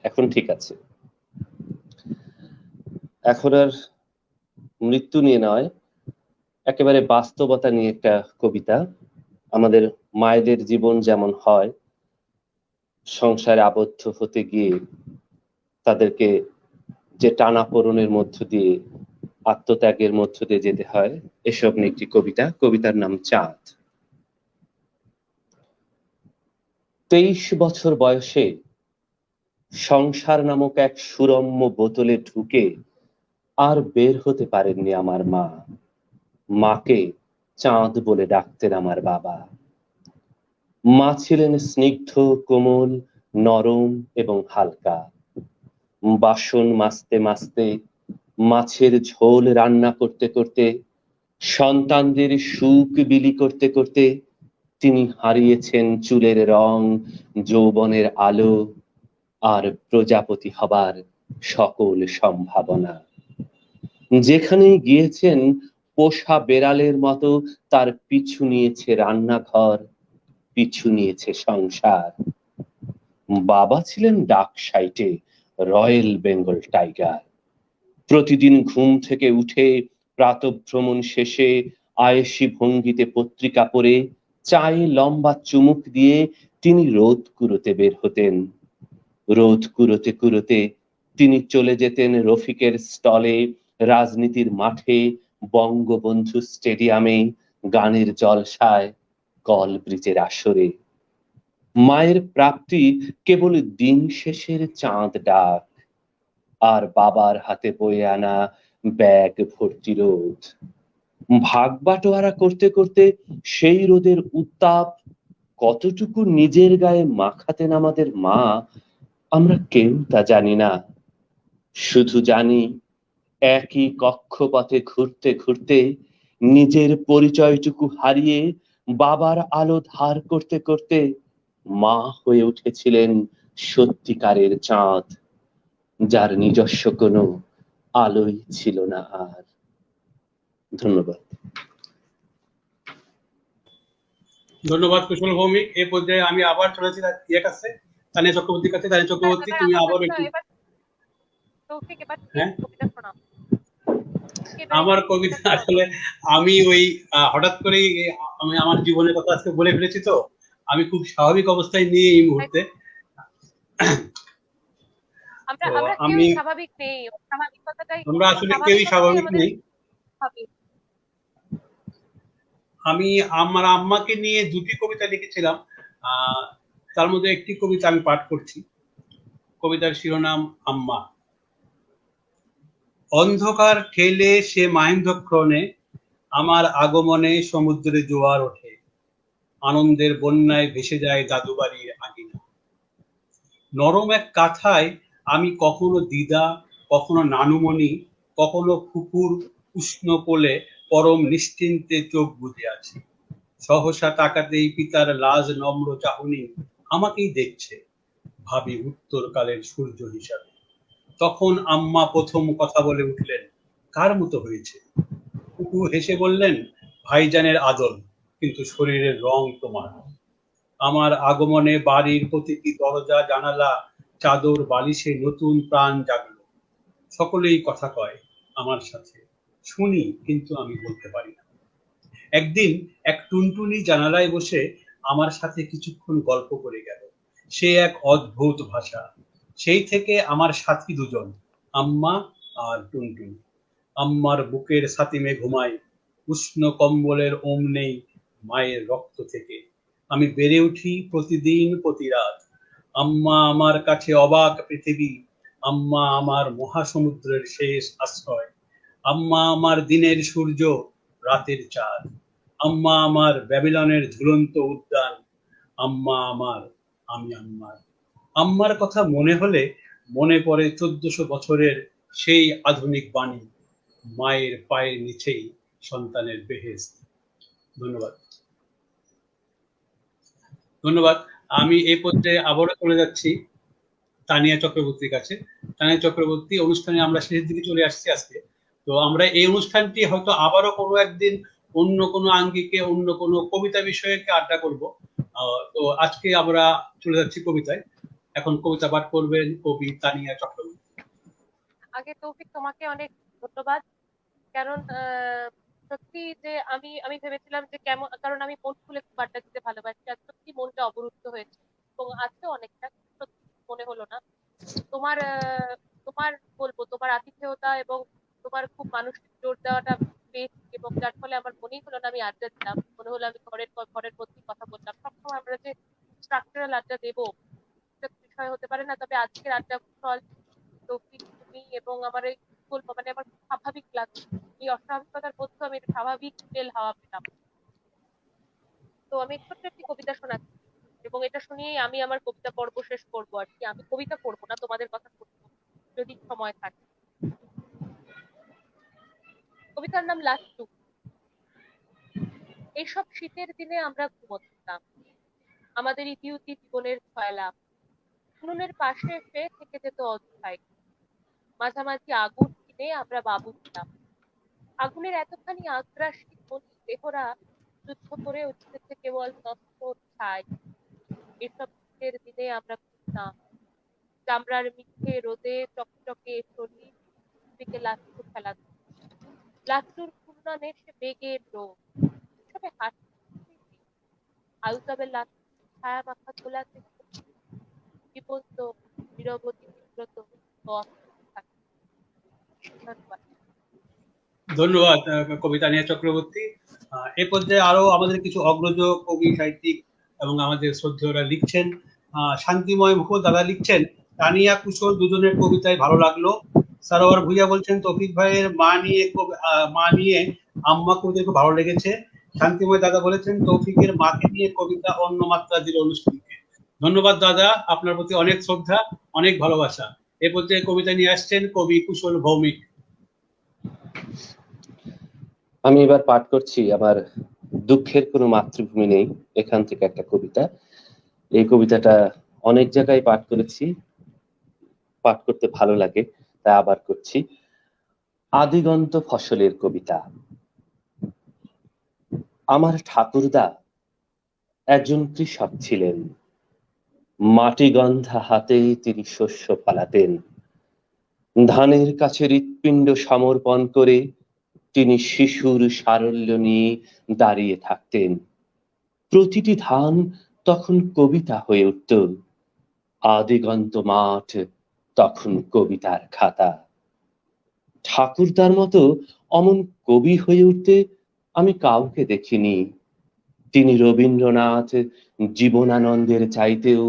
এখন ঠিক আছে। এখন আর মৃত্যু নিয়ে নয়, একেবারে বাস্তবতা নিয়ে একটা কবিতা। আমাদের মায়েদের জীবন যেমন হয়, সংসারে আবদ্ধ হতে গিয়ে তাদেরকে যে টানাপোড়েনের মধ্য দিয়ে, আত্মত্যাগের মধ্য দিয়ে যেতে হয়, এসব নিয়ে একটি কবিতা। কবিতার নাম চাঁদ। 23 বছর বয়সে সংসার নামক এক সুরম্য বোতলে ঢুকে আর বের হতে পারেননি আমার মা। মাকে চাঁদ বলে ডাকতেন আমার বাবা। মা ছিলেন স্নিগ্ধ, কোমল, নরম এবং হালকা। বাসন মাজতে মাজতে, মাছের ঝোল রান্না করতে করতে, সন্তানদের সুখ বিলি করতে করতে তিনি হারিয়েছেন চুলের রং, যৌবনের আলো আর প্রজাপতি হবার সকল সম্ভাবনা। যেখানেই গিয়েছেন পোষা বেড়ালের মতো তার পিছু নিয়েছে রান্নাঘর, পিছু নিয়েছে সংসার। বাবা ছিলেন ডাক সাইটে, রয়্যাল বেঙ্গল টাইগার। প্রতিদিন ঘুম থেকে উঠে প্রাতঃভ্রমণ শেষে আয়েশি ভঙ্গিতে পত্রিকা পড়ে চায়ে লম্বা চুমুক দিয়ে তিনি রোদ কুড়োতে বের হতেন। রোদ কুড়োতে কুড়োতে তিনি চলে যেতেন রফিকের স্টলে, রাজনীতির মাঠে, বঙ্গবন্ধু স্টেডিয়ামে, গানের জলসায়, কল ব্রিজের আসরে। মায়ের প্রাপ্তি কেবল দিন শেষের চাঁদ ডাক আর বাবার হাতে বয়ে আনা ব্যাগ ভর্তি রোদ। ভাগ বাটোয়ারা করতে করতে সেই রোদের উত্তাপ কতটুকু নিজের গায়ে মাখাতেন আমাদের মা, আমরা কেউ তা জানি না। শুধু জানি একই কক্ষপথে ঘুরতে ঘুরতে নিজের পরিচয়টুকু হারিয়ে বাবার আলো ধার করতে করতে মা হয়ে উঠেছিলেন সত্যিকারের চাঁদ, যার নিজস্ব কোনো আলোই ছিল না আর। ধন্যবাদ। ধন্যবাদ কুশল ভৌমিক। এই পর্যায়ে আমি আবার চলেছি ইয়ে কাছে, তানিয়া চক্রবর্তীর কাছে। তানিয়া চক্রবর্তী, এবার তুমি আমার আবার প্রশ্ন, একটু। এবার তৌফিক, এবার তুমি হ্যাঁ, কবিতা শোনাও। এবার আমার একটু কবিতা শোনাও। আসলে আমি ওই হঠাৎ করেই আমি আমার জীবনের কথা আজকে বলে ফেলেছি, তো আমি খুব স্বাভাবিক অবস্থায় নিয়ে এই মুহূর্তে। আমরা তো আমরা কেউ আমি, স্বাভাবিক নেই, স্বাভাবিকতাটাই আমরা আসলে কেউই স্বাভাবিকতাটাই স্বাভাবিক আমাদের নেই। স্বাভাবিক। আমি আমার আম্মাকে নিয়ে দুটি কবিতা লিখেছিলাম, তার মধ্যে একটি কবিতা আমি পাঠ করছি। কবিতার শিরোনাম আম্মা। অন্ধকার ঠেলে সে মাহেন্দ্রক্ষণে আমার আগমনে সমুদ্রে জোয়ার ওঠে, আনন্দের বন্যায় ভেসে যায় দাদুবাড়ির আগিনা। নরম এক কাঁথায় আমি কখনো দিদা, কখনো নানুমণি, কখনো ফুপুর উষ্ণ কোলে পরম নিশ্চিন্তে চোখ বুজে আছি। সহসা তাকাতেই পিতার লাজ নম্র চাহনি আমাকেই দেখছে, ভাবি উত্তরকালের সূর্য হিসাবে। তখন আম্মা প্রথম কথা বলে উঠলেন, কার মতো হয়েছে? ফুপু হেসে বললেন, ভাইজানের আদল, কিন্তু শরীরের রং তোমার। আমার আগমনে বাড়ির প্রতিটি দরজা জানালা চাদর বালিশে নতুন প্রাণ জাগলো। সকলেই কথা কয় আমার সাথে, শুনি কিন্তু আমি বলতে পারি না। একদিন এক টুনটুনি জানালায় বসে আমার সাথে কিছুক্ষণ গল্প করে গেল। সে এক অদ্ভুত ভাষা। সেই থেকে আমার সাথী দুজন, আম্মা আর টুনটুনি। আম্মার বুকের ছাতিমে ঘুমাই, উষ্ণ কম্বলের ওম নেই মায়ের রক্ত থেকে। আমি বেড়ে উঠি প্রতিদিন প্রতি রাত। আম্মা আমার কাছে অবাক পৃথিবী, আম্মা আমার মহাসমুদ্রের শেষ আশ্রয়। আম্মা আমার দিনের সূর্য, রাতের চাঁদ। আম্মা আমার ব্যাবিলনের ঝুলন্ত উদ্যান। আম্মা আমার, আমি আম্মার। আম্মার কথা মনে হলে মনে পড়ে 1400 বছরের সেই আধুনিক বাণী, মায়ের পায়ের নিচেই সন্তানের বেহেশত। ধন্যবাদ। ধন্যবাদ। আমি এই পর্যায়ে আবারও চলে যাচ্ছি তানিয়া চক্রবর্তীর কাছে। তানিয়া চক্রবর্তী, অনুষ্ঠানে আমরা শেষের দিকে চলে আসছি আজকে। তো আমরা এই অনুষ্ঠানটি হয়তো আবারও কোনো একদিন অন্য কোনো আঙ্গিকে অন্য কোনো কবিতা বিষয়ে আড্ডা করব। তো আজকে আমরা চলে যাচ্ছি কবিতায়। এখন কবিতা পাঠ করবেন কবি তানিয়া চক্রবর্তী। আগে তৌফিক, তোমাকে অনেক ধন্যবাদ। কারণ সত্যি যে আমি আমি ভেবেছিলাম যে কেমন, কারণ আমি মন খুলে খুব আড্ডা দিতে ভালোবাসি, আর সত্যি মনটা অবরুদ্ধ হয়েছে এবং আজকে অনেকটা সত্যি মনে হলো না। তোমার তোমার বলবো, তোমার আতিথেয়তা এবং তোমার খুব মানসিক জোর দেওয়াটা পেয়েছি, এবং যার ফলে আমার মনেই হলো না আমি আড্ডা দিলাম, মনে হলো আমি ঘরের মধ্যেই কথা বললাম। সবসময় আমরা যে স্ট্রাকচারাল আড্ডা দেবো সেটা বিষয় হতে পারে না, তবে আজকের আড্ডা কুশল, তৌফিক, তুমি এবং আমার এই বলবো মানে আমার খুব স্বাভাবিক লাগছে। এই অস্বাভাবিকতার মধ্যে আমি একটা স্বাভাবিক তেল হাওয়া পেলাম। তো আমি ছোট্ট একটি কবিতা শোনাচ্ছি, এবং এটা শুনিয়েই আমি আমার কবিতা পর্ব শেষ করবো আর কি। আমি কবিতা পড়বো না, তোমাদের কথা শুনবো যদি সময় থাকে। কবিতার নাম লাট্টু। এইসব শীতের দিনে আমরা ঘুমোতাম, আমাদের ইতিউতি জীবনের ছয়লাভ উনুনের পাশে এসে থেকে যেত অধ্যায়। মাঝামাঝি আগুন কিনে আমরা বাবু ছিলাম। আগুনের এতখানি আগ্রাসী ধনী দেহরা যুদ্ধ করে উঠতেছে কেবল তস্কর ছাই। এসব শীতের দিনে আমরা ঘুরতাম, চামড়ার মিঠে রোদে চকচকে শরীর, দিকে লাট্টু খেলা। লাট্টুর ঘূর্ণনে সে বেগের রোগ, এসবে হাঁটতে আলতাবে লাট্টু ছায়া মাখা গোলাতে জীবন্ত নিরবধি বিব্রত পথ থাকে। ধন্যবাদ। ধন্যবাদ কবি তানিয়া চক্রবর্তী। এ পর্যায়ে আরো আমাদের কিছু অগ্রজ কবি সাহিত্যিক এবং আমাদের শ্রদ্ধেয়রা লিখছেন। শান্তিময় মুখ দাদা লিখছেন, তানিয়া কুশল দুজনের কবিতায় ভালো লাগলো। সারোয়ার ভুইয়া বলছেন তৌফিক ভাইয়ের মা নিয়ে আম্মা কবিতা খুব ভালো লেগেছে। শান্তিময় দাদা বলেছেন তৌফিকের মাকে নিয়ে কবিতা অন্য মাত্রা দিল অনুষ্ঠানকে। ধন্যবাদ দাদা, আপনার প্রতি অনেক শ্রদ্ধা, অনেক ভালোবাসা। এ পর্যায়ে কবিতা নিয়ে আসছেন কবি কুশল ভৌমিক। আমি এবার পাঠ করছি আমার দুঃখের কোনো মাতৃভূমি নেই এখান থেকে একটা কবিতা। এই কবিতাটা অনেক জায়গায় পাঠ করেছি, পাঠ করতে ভালো লাগে, তাই আবার করছি। আদিগন্ত ফসলের কবিতা। আমার ঠাকুরদা একজন কৃষক ছিলেন। মাটিগন্ধা হাতে তিনি শস্য ফলাতেন। ধানের কাছে হৃৎপিণ্ড সমর্পণ করে তিনি শিশুর সারল্য নিয়ে দাঁড়িয়ে থাকতেন। প্রতিটি ধান তখন কবিতা হয়ে উঠত। আদিগন্ত মাঠ তখন কবিতার খাতা। ঠাকুরদার মতো অমন কবি হয়ে উঠতে আমি কাউকে দেখিনি। তিনি রবীন্দ্রনাথ, জীবনানন্দের চাইতেও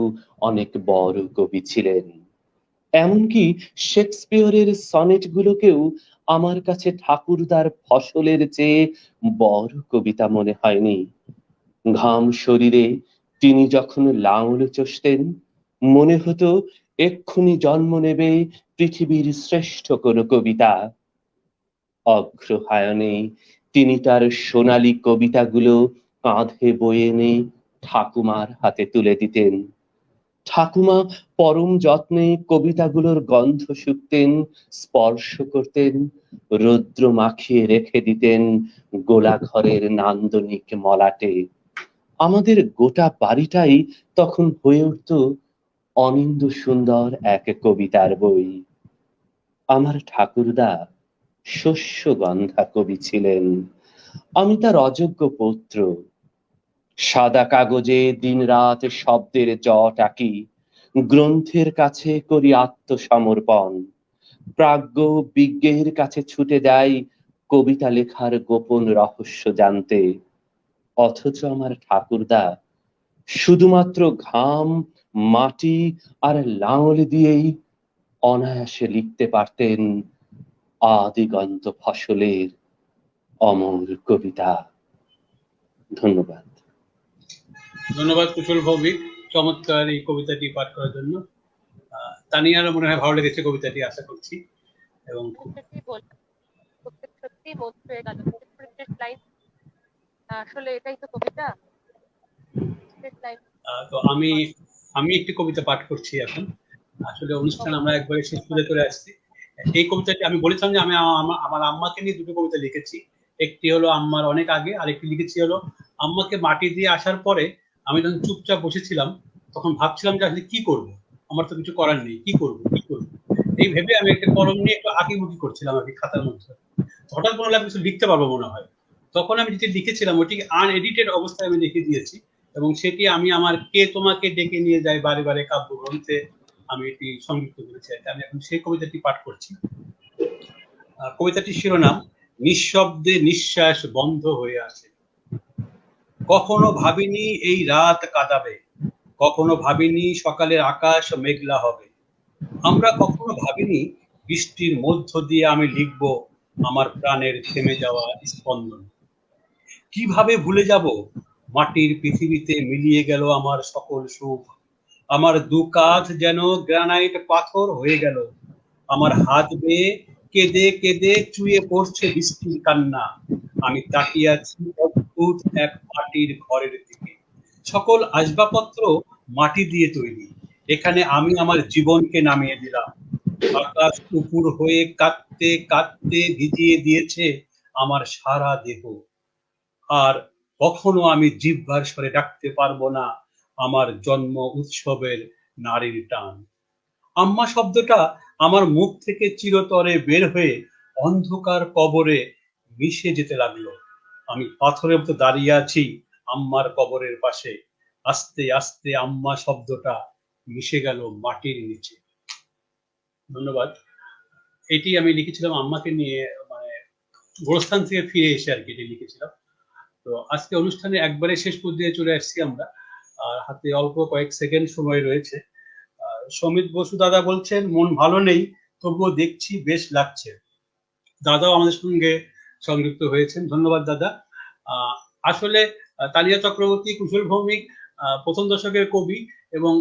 অনেক বড় কবি ছিলেন। এমনকি শেক্সপিয়রের সনেট গুলোকেও আমার কাছে ঠাকুরদার ফসলের চেয়ে বড় কবিতা মনে হয়নি। ঘাম শরীরে তিনি যখন লাঙল চষতেন, মনে হতো এক্ষুনি জন্ম নেবে পৃথিবীর শ্রেষ্ঠ কোন কবিতা। অগ্রহায়ণে তিনি তার সোনালী কবিতাগুলো কাঁধে বয়ে এনে ঠাকুমার হাতে তুলে দিতেন। ঠাকুমা পরম যত্নে কবিতাগুলোর গন্ধ শুকতেন, স্পর্শ করতেন, রৌদ্র মাখিয়ে রেখে দিতেন গোলা ঘরের নান্দনিক মলাটে। আমাদের গোটা বাড়িটাই তখন হয়ে উঠত অনিন্দ্য সুন্দর এক কবিতার বই। আমার ঠাকুরদা শস্য গন্ধা কবি ছিলেন। আমি তার অযোগ্য পুত্র। সাদা কাগজে দিনরাত শব্দের জট আঁকি, গ্রন্থের কাছে করি আত্মসমর্পণ। প্রাজ্ঞ বিজ্ঞের কাছে ছুটে যাই কবিতা লেখার গোপন রহস্য জানতে। অথচ আমার ঠাকুরদা শুধুমাত্র ঘাম, মাটি আর লাঙল দিয়েই অনায়াসে লিখতে পারতেন আদিগন্ত ফসলের অমর কবিতা। ধন্যবাদ। ধন্যবাদ কুশল ভৌমিক, চমৎকার এই কবিতাটি পাঠ করার জন্য। তানিয়ারও মনে হয় ভালো লেগেছে কবিতাটি, আশা করছি। এবং সত্যি মন ছুঁয়ে গেল। লাইন, আসলে এটাই তো কবিতা। তো আমি একটি কবিতা পাঠ করছি এখন। আসলে অনুষ্ঠান আমরা একবারে শেষ করে চলে আসছি। এই কবিতাটি আমি বলেছিলাম যে আমি আমার আম্মাকে নিয়ে দুটো কবিতা লিখেছি। একটি হলো আম্মার অনেক আগে, আর একটি লিখেছি হলো আম্মাকে মাটি দিয়ে আসার পরে আমি যখন চুপচাপ বসেছিলাম তখন ভাবছিলাম যে আসলে কি করব, আমার তো কিছু করার নেই, কি করব এই ভেবে আমি একটা কলম নিয়ে একটু আঁকিবুকি করছিলাম আর কি খাতার মধ্যে। হঠাৎ মনে হলো কিছু লিখতে পারবো মনে হয়। তখন আমি যেটি লিখেছিলাম ওটি আনএডিটেড অবস্থায় আমি লিখে দিয়েছি, এবং সেটি আমি আমার কে তোমাকে ডেকে নিয়ে যাই বারে বারে কাব্যগ্রন্থে আমি এটি সংযুক্ত করেছি। আমি এখন সেই কবিতাটি পাঠ করছি। কবিতাটির শিরোনাম নিঃশব্দে নিঃশ্বাস বন্ধ হয়ে আছে। কখনো ভাবিনি এই রাত কাঁদাবে, কখনো ভাবিনি সকালের আকাশ মেঘলা হবে, আমরা কখনো ভাবিনি বৃষ্টির মধ্য দিয়ে আমি লিখব আমার প্রাণের থেমে যাওয়া স্পন্দন। কিভাবে ভুলে যাব মাটির পৃথিবীতে মিলিয়ে গেল আমার সকল সুখ। আমার দু কাঁধ যেন গ্রানাইট পাথর হয়ে গেল, আমার হাত বেয়ে কেঁদে কেঁদে চুয়ে পড়ছে বৃষ্টির কান্না। আমি তাকিয়ে আছি অদ্ভুত এক মাটির ঘরের দিকে, সকল আসবাবপত্র মাটি দিয়ে তৈরি। এখানে আমি আমার জীবনকে নামিয়ে দিলাম। আকাশ উপর হয়ে কাঁদতে কাঁদতে ভিজিয়ে দিয়েছে আমার সারা দেহ। আর কখনো আমি জিহ্বার স্বরে ডাকতে পারবো না আমার জন্ম উৎসবের নারীর টান। আম্মা শব্দটা আমার মুখ থেকে চিরতরে বের হয়ে অন্ধকার কবরে মিশে যেতে লাগলো। আমি পাথরের মতো দাঁড়িয়ে আছি আম্মার কবরের পাশে। আস্তে আস্তে আম্মা শব্দটা মিশে গেল মাটির নিচে। ধন্যবাদ। এটি আমি লিখেছিলাম আম্মাকে নিয়ে, মানে গোরস্থান থেকে ফিরে এসে আর কি এটি লিখেছিলাম। তো আজকে অনুষ্ঠানে একবারে শেষ পর্যায়ে চলে আসছি আমরা, আর হাতে অল্প কয়েক সেকেন্ড সময় রয়েছে। সমিত বসু দাদা বলছেন মন ভালো নেই, তবুও দেখছি বেশ লাগছে। দাদাও আমাদের সঙ্গে সংযুক্ত হয়েছেন, ধন্যবাদ দাদা। আসলে তানিয়া চক্রবর্তী, কুশল ভৌমিক প্রথম দশকের কবি, এবং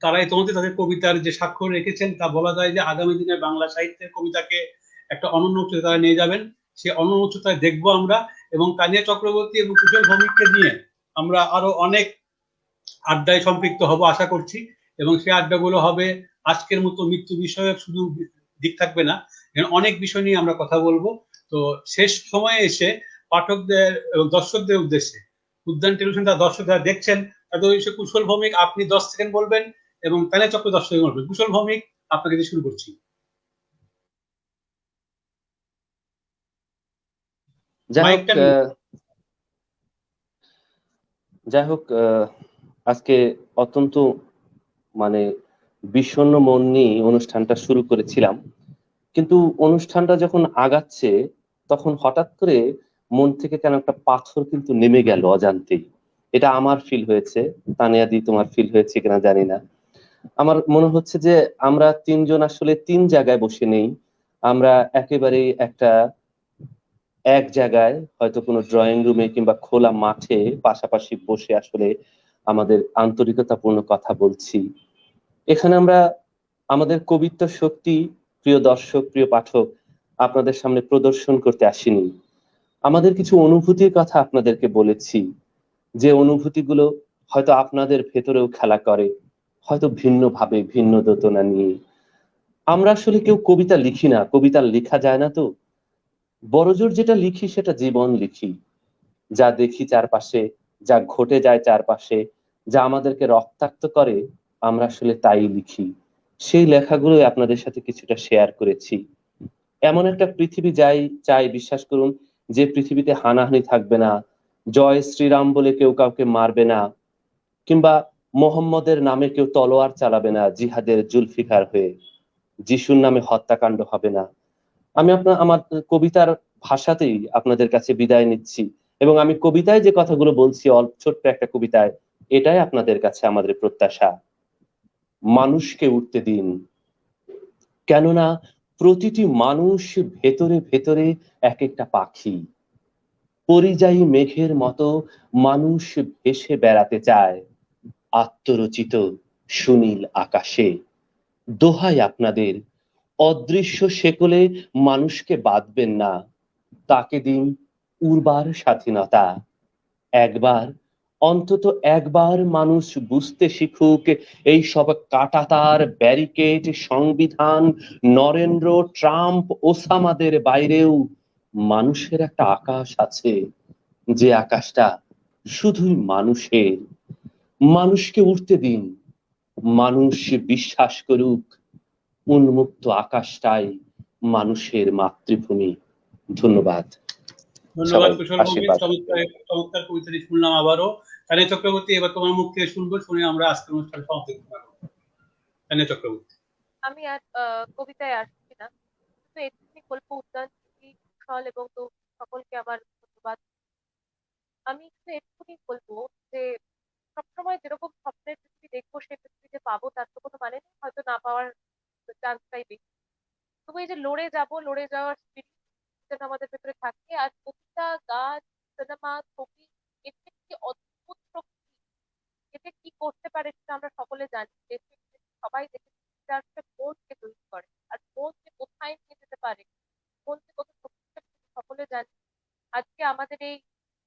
তারা ইতিমধ্যে তাদের কবিতার যে স্বাক্ষর রেখেছেন তা বলা যায় যে আগামী দিনে বাংলা সাহিত্যের কবিতাকে একটা অনন্য উচ্চতায় নিয়ে যাবেন। সে অনন্য উচ্চতায় দেখবো আমরা, এবং তানিয়া চক্রবর্তী এবং কুশল ভৌমিককে নিয়ে আমরা আরো অনেক আড্ডায় সম্পৃক্ত হব আশা করছি। এবং সেই আড্ডাগুলো হবে আজকের মতো মৃত্যু বিষয়ক শুধু দিক থাকবে না, এখানে অনেক বিষয় নিয়ে আমরা কথা বলবো। তো শেষ সময়ে এসে পাঠকদের এবং দর্শকদের উদ্দেশ্যে উদ্যান টেলিভিশন তার দর্শক যারা দেখছেন তাদের উদ্দেশ্যে কুশল ভৌমিক আপনি 10 সেকেন্ড বলবেন এবং তানিয়া চক্র 10 সেকেন্ড বলবেন। কুশল ভৌমিক, আপনাকে দিয়ে শুরু করছি। মাইকটা যাই হোক, আজকে অত্যন্ত মানে বিষণ্ণ মন নিয়ে অনুষ্ঠানটা শুরু করেছিলাম, কিন্তু অনুষ্ঠানটা যখন আগাচ্ছে তখন হঠাৎ করে মন থেকে কেন একটা পাথর কিন্তু নেমে গেল অজান্তেই। এটা আমার ফিল হয়েছে, তানিয়াদি তোমার ফিল হয়েছে কিনা জানি না। আমার মনে হচ্ছে যে আমরা তিনজন আসলে তিন জায়গায় বসে নেই, আমরা একেবারে এক জায়গায় হয়তো কোনো ড্রয়িং রুমে কিংবা খোলা মাঠে পাশাপাশি বসে আসলে আমাদের আন্তরিকতাপূর্ণ কথা বলছি। এখানে আমরা আমাদের কবিত্ব শক্তি, প্রিয় দর্শক, প্রিয় পাঠক, আপনাদের সামনে প্রদর্শন করতে আসিনি। আমাদের কিছু অনুভূতির কথা আপনাদেরকে বলেছি, যে অনুভূতিগুলো হয়তো আপনাদের ভেতরেও খেলা করে, হয়তো ভিন্নভাবে, ভিন্ন দোতনা নিয়ে। আমরা আসলে কেউ কবিতা লিখি না, কবিতা লেখা যায় না। তো বড়জোর যেটা লিখি সেটা জীবন লিখি, যা দেখি চারপাশে, যা ঘটে যায় চারপাশে, যা আমাদেরকে রক্তাক্ত করে, আমরা আসলে তাই লিখি। সেই লেখাগুলোই আপনাদের সাথে কিছুটা শেয়ার করেছি। এমন একটা পৃথিবী চাই, বিশ্বাস করুন, যে পৃথিবীতে হানাহানি থাকবে না, জয় শ্রীরাম বলে কেউ কাউকে মারবে না, কিংবা মোহাম্মদের নামে কেউ তলোয়ার চালাবে না জিহাদের জুলফিকার হয়ে, যিশুর নামে হত্যাকাণ্ড হবে না। আমি আমার কবিতার ভাষাতেই আপনাদের কাছে বিদায় নিচ্ছি, এবং আমি কবিতায় যে কথাগুলো বলছি, অল্প ছোট্ট একটা কবিতায়, এটাই আপনাদের কাছে আমাদের প্রত্যাশা। মানুষকে উঠতে দিন, কেননা প্রতিটি মানুষ ভেতরে ভেতরে এক একটা পাখি। পরিযায়ী মেঘের মতো মানুষ ভেসে বেড়াতে চায় আত্মরচিত সুনীল আকাশে। দোহাই আপনাদের, অদৃশ্য শেকলে মানুষকে বাঁধবেন না, তাকে দিন উর্বার স্বাধীনতা। অন্তত একবার মানুষ বুঝতে শিখুক, এই সব কাঁটাতার, ব্যারিকেড, সংবিধান, নরেন্দ্র, ট্রাম্প, ওসামাদের বাইরেও মানুষের একটা আকাশ আছে, যে আকাশটা শুধুই মানুষের। মানুষকে উঠতে দিন, মানুষ বিশ্বাস করুক উন্মুক্ত আকাশটাই মানুষের মাতৃভূমি। ধন্যবাদ। ধন্যবাদ সবাই কুশল ভৌমিক, আশীর্বাদ। চমৎকার কবিতাটি শুনলাম আবারও। তানিয়া চক্রবর্তী, এবার তোমার মুখ থেকে শুনবো, শুনে আমরা আজকের অনুষ্ঠান সমাপ্ত করবো। তানিয়া চক্রবর্তী। আমি আর কবিতায় আসছি না, শুধু এটুকুনি বলবো, উদ্যান টিভি, কুশল এবং তো সকলকে আমার ধন্যবাদ। আমি শুধু এটুকুনি বলবো যে সবসময় যেরকম স্বপ্নের পৃথিবী দেখবো, সেই পৃথিবীতে পাবো তার তো কোনো মানে নেই, হয়তো না পাওয়ার চান্সটাই বেশি। তবু এই যে লড়ে যাওয়ার স্পিরিট যেন আমাদের ভেতরে থাকে। আর প্রতিটা গাছ, সিনেমা, ছবি, এতে কি অদ্ভুত শক্তি, এতে কি করতে পারে সেটা আমরা সকলে জানি। সবাই দেখেছি, এটা একটা মনকে তৈরি করে, আর মন যে কোথায় নিয়ে যেতে পারে, মন যে কত শক্তিশালী সেটা সকলে জানি। আজকে আমাদের এই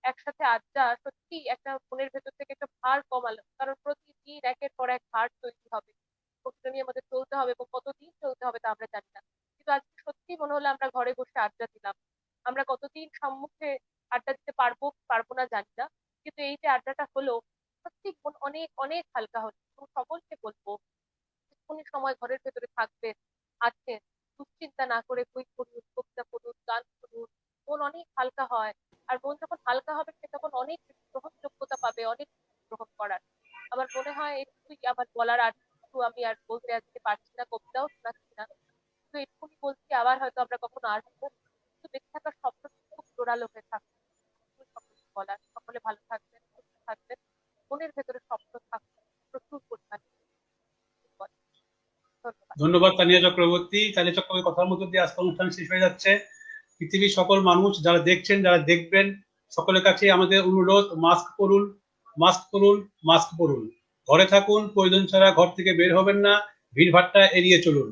একসাথে আড্ডা সত্যি একটা মনের ভেতর থেকে একটা ভার কমালো, কারণ প্রতিদিন একের পর এক ভার তৈরি হবে, ওটা নিয়ে আমাদের চলতে হবে, এবং কতদিন চলতে হবে তা আমরা জানি না। কিন্তু আজকে সত্যি মনে হলো আমরা ঘরে বসে আড্ডা দিলাম। আমরা কতদিন সম্মুখে আড্ডা দিতে পারবো পারবো না জানি না, কিন্তু এই যে আড্ডাটা হলো, সত্যি মন অনেক অনেক হালকা হলো। এবং সকলকে বলবো, কিছুক্ষণ সময় ঘরের ভেতরে থাকবেন, আছেন, দুশ্চিন্তা না করে বই পড়ুন, কবিতা পড়ুন, গান শুনুন, মন অনেক হালকা হয়। আর মন যখন হালকা হবে, সে তখন অনেক বেশি গ্রহণযোগ্যতা পাবে, অনেক কিছু গ্রহণ করার। আমার মনে হয় এটুকুই আমার বলার, আর কিছু আমি আর বলতে আজকে পারছি না, কবিতাও শোনাচ্ছি না। তো এটুকুনি বলছি, আবার হয়তো আমরা কখনো আসবো। কিন্তু বেঁচে থাকার স্বপ্ন খুব জোরালো হয়ে থাকবে, সকলকে বলার। সকলে ভালো থাকবেন, সুস্থ থাকবেন, মনের ভেতরে স্বপ্ন থাকবে প্রচুর পরিমাণে। ধন্যবাদ। ধন্যবাদ তানিয়া চক্রবর্তী। তানিয়া চক্রবর্তীর কথার মধ্যে দিয়ে আজকের অনুষ্ঠান শেষ হয়ে যাচ্ছে। পৃথিবীর সকল মানুষ যারা দেখছেন, যারা দেখবেন, সকলের কাছে আমাদের অনুরোধ, মাস্ক পরুন, মাস্ক পরুন, মাস্ক পরুন। ঘরে থাকুন, প্রয়োজন ছাড়া ঘর থেকে বের হবেন না, ভিড়ভাট্টা এড়িয়ে চলুন।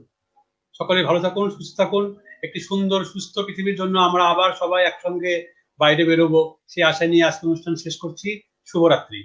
সকলে ভালো থাকুন, সুস্থ থাকুন। একটি সুন্দর সুস্থ পৃথিবীর জন্য আমরা আবার সবাই একসঙ্গে বাইরে বেরোবো, সেই আশা নিয়ে আজকের অনুষ্ঠান শেষ করছি। শুভরাত্রি।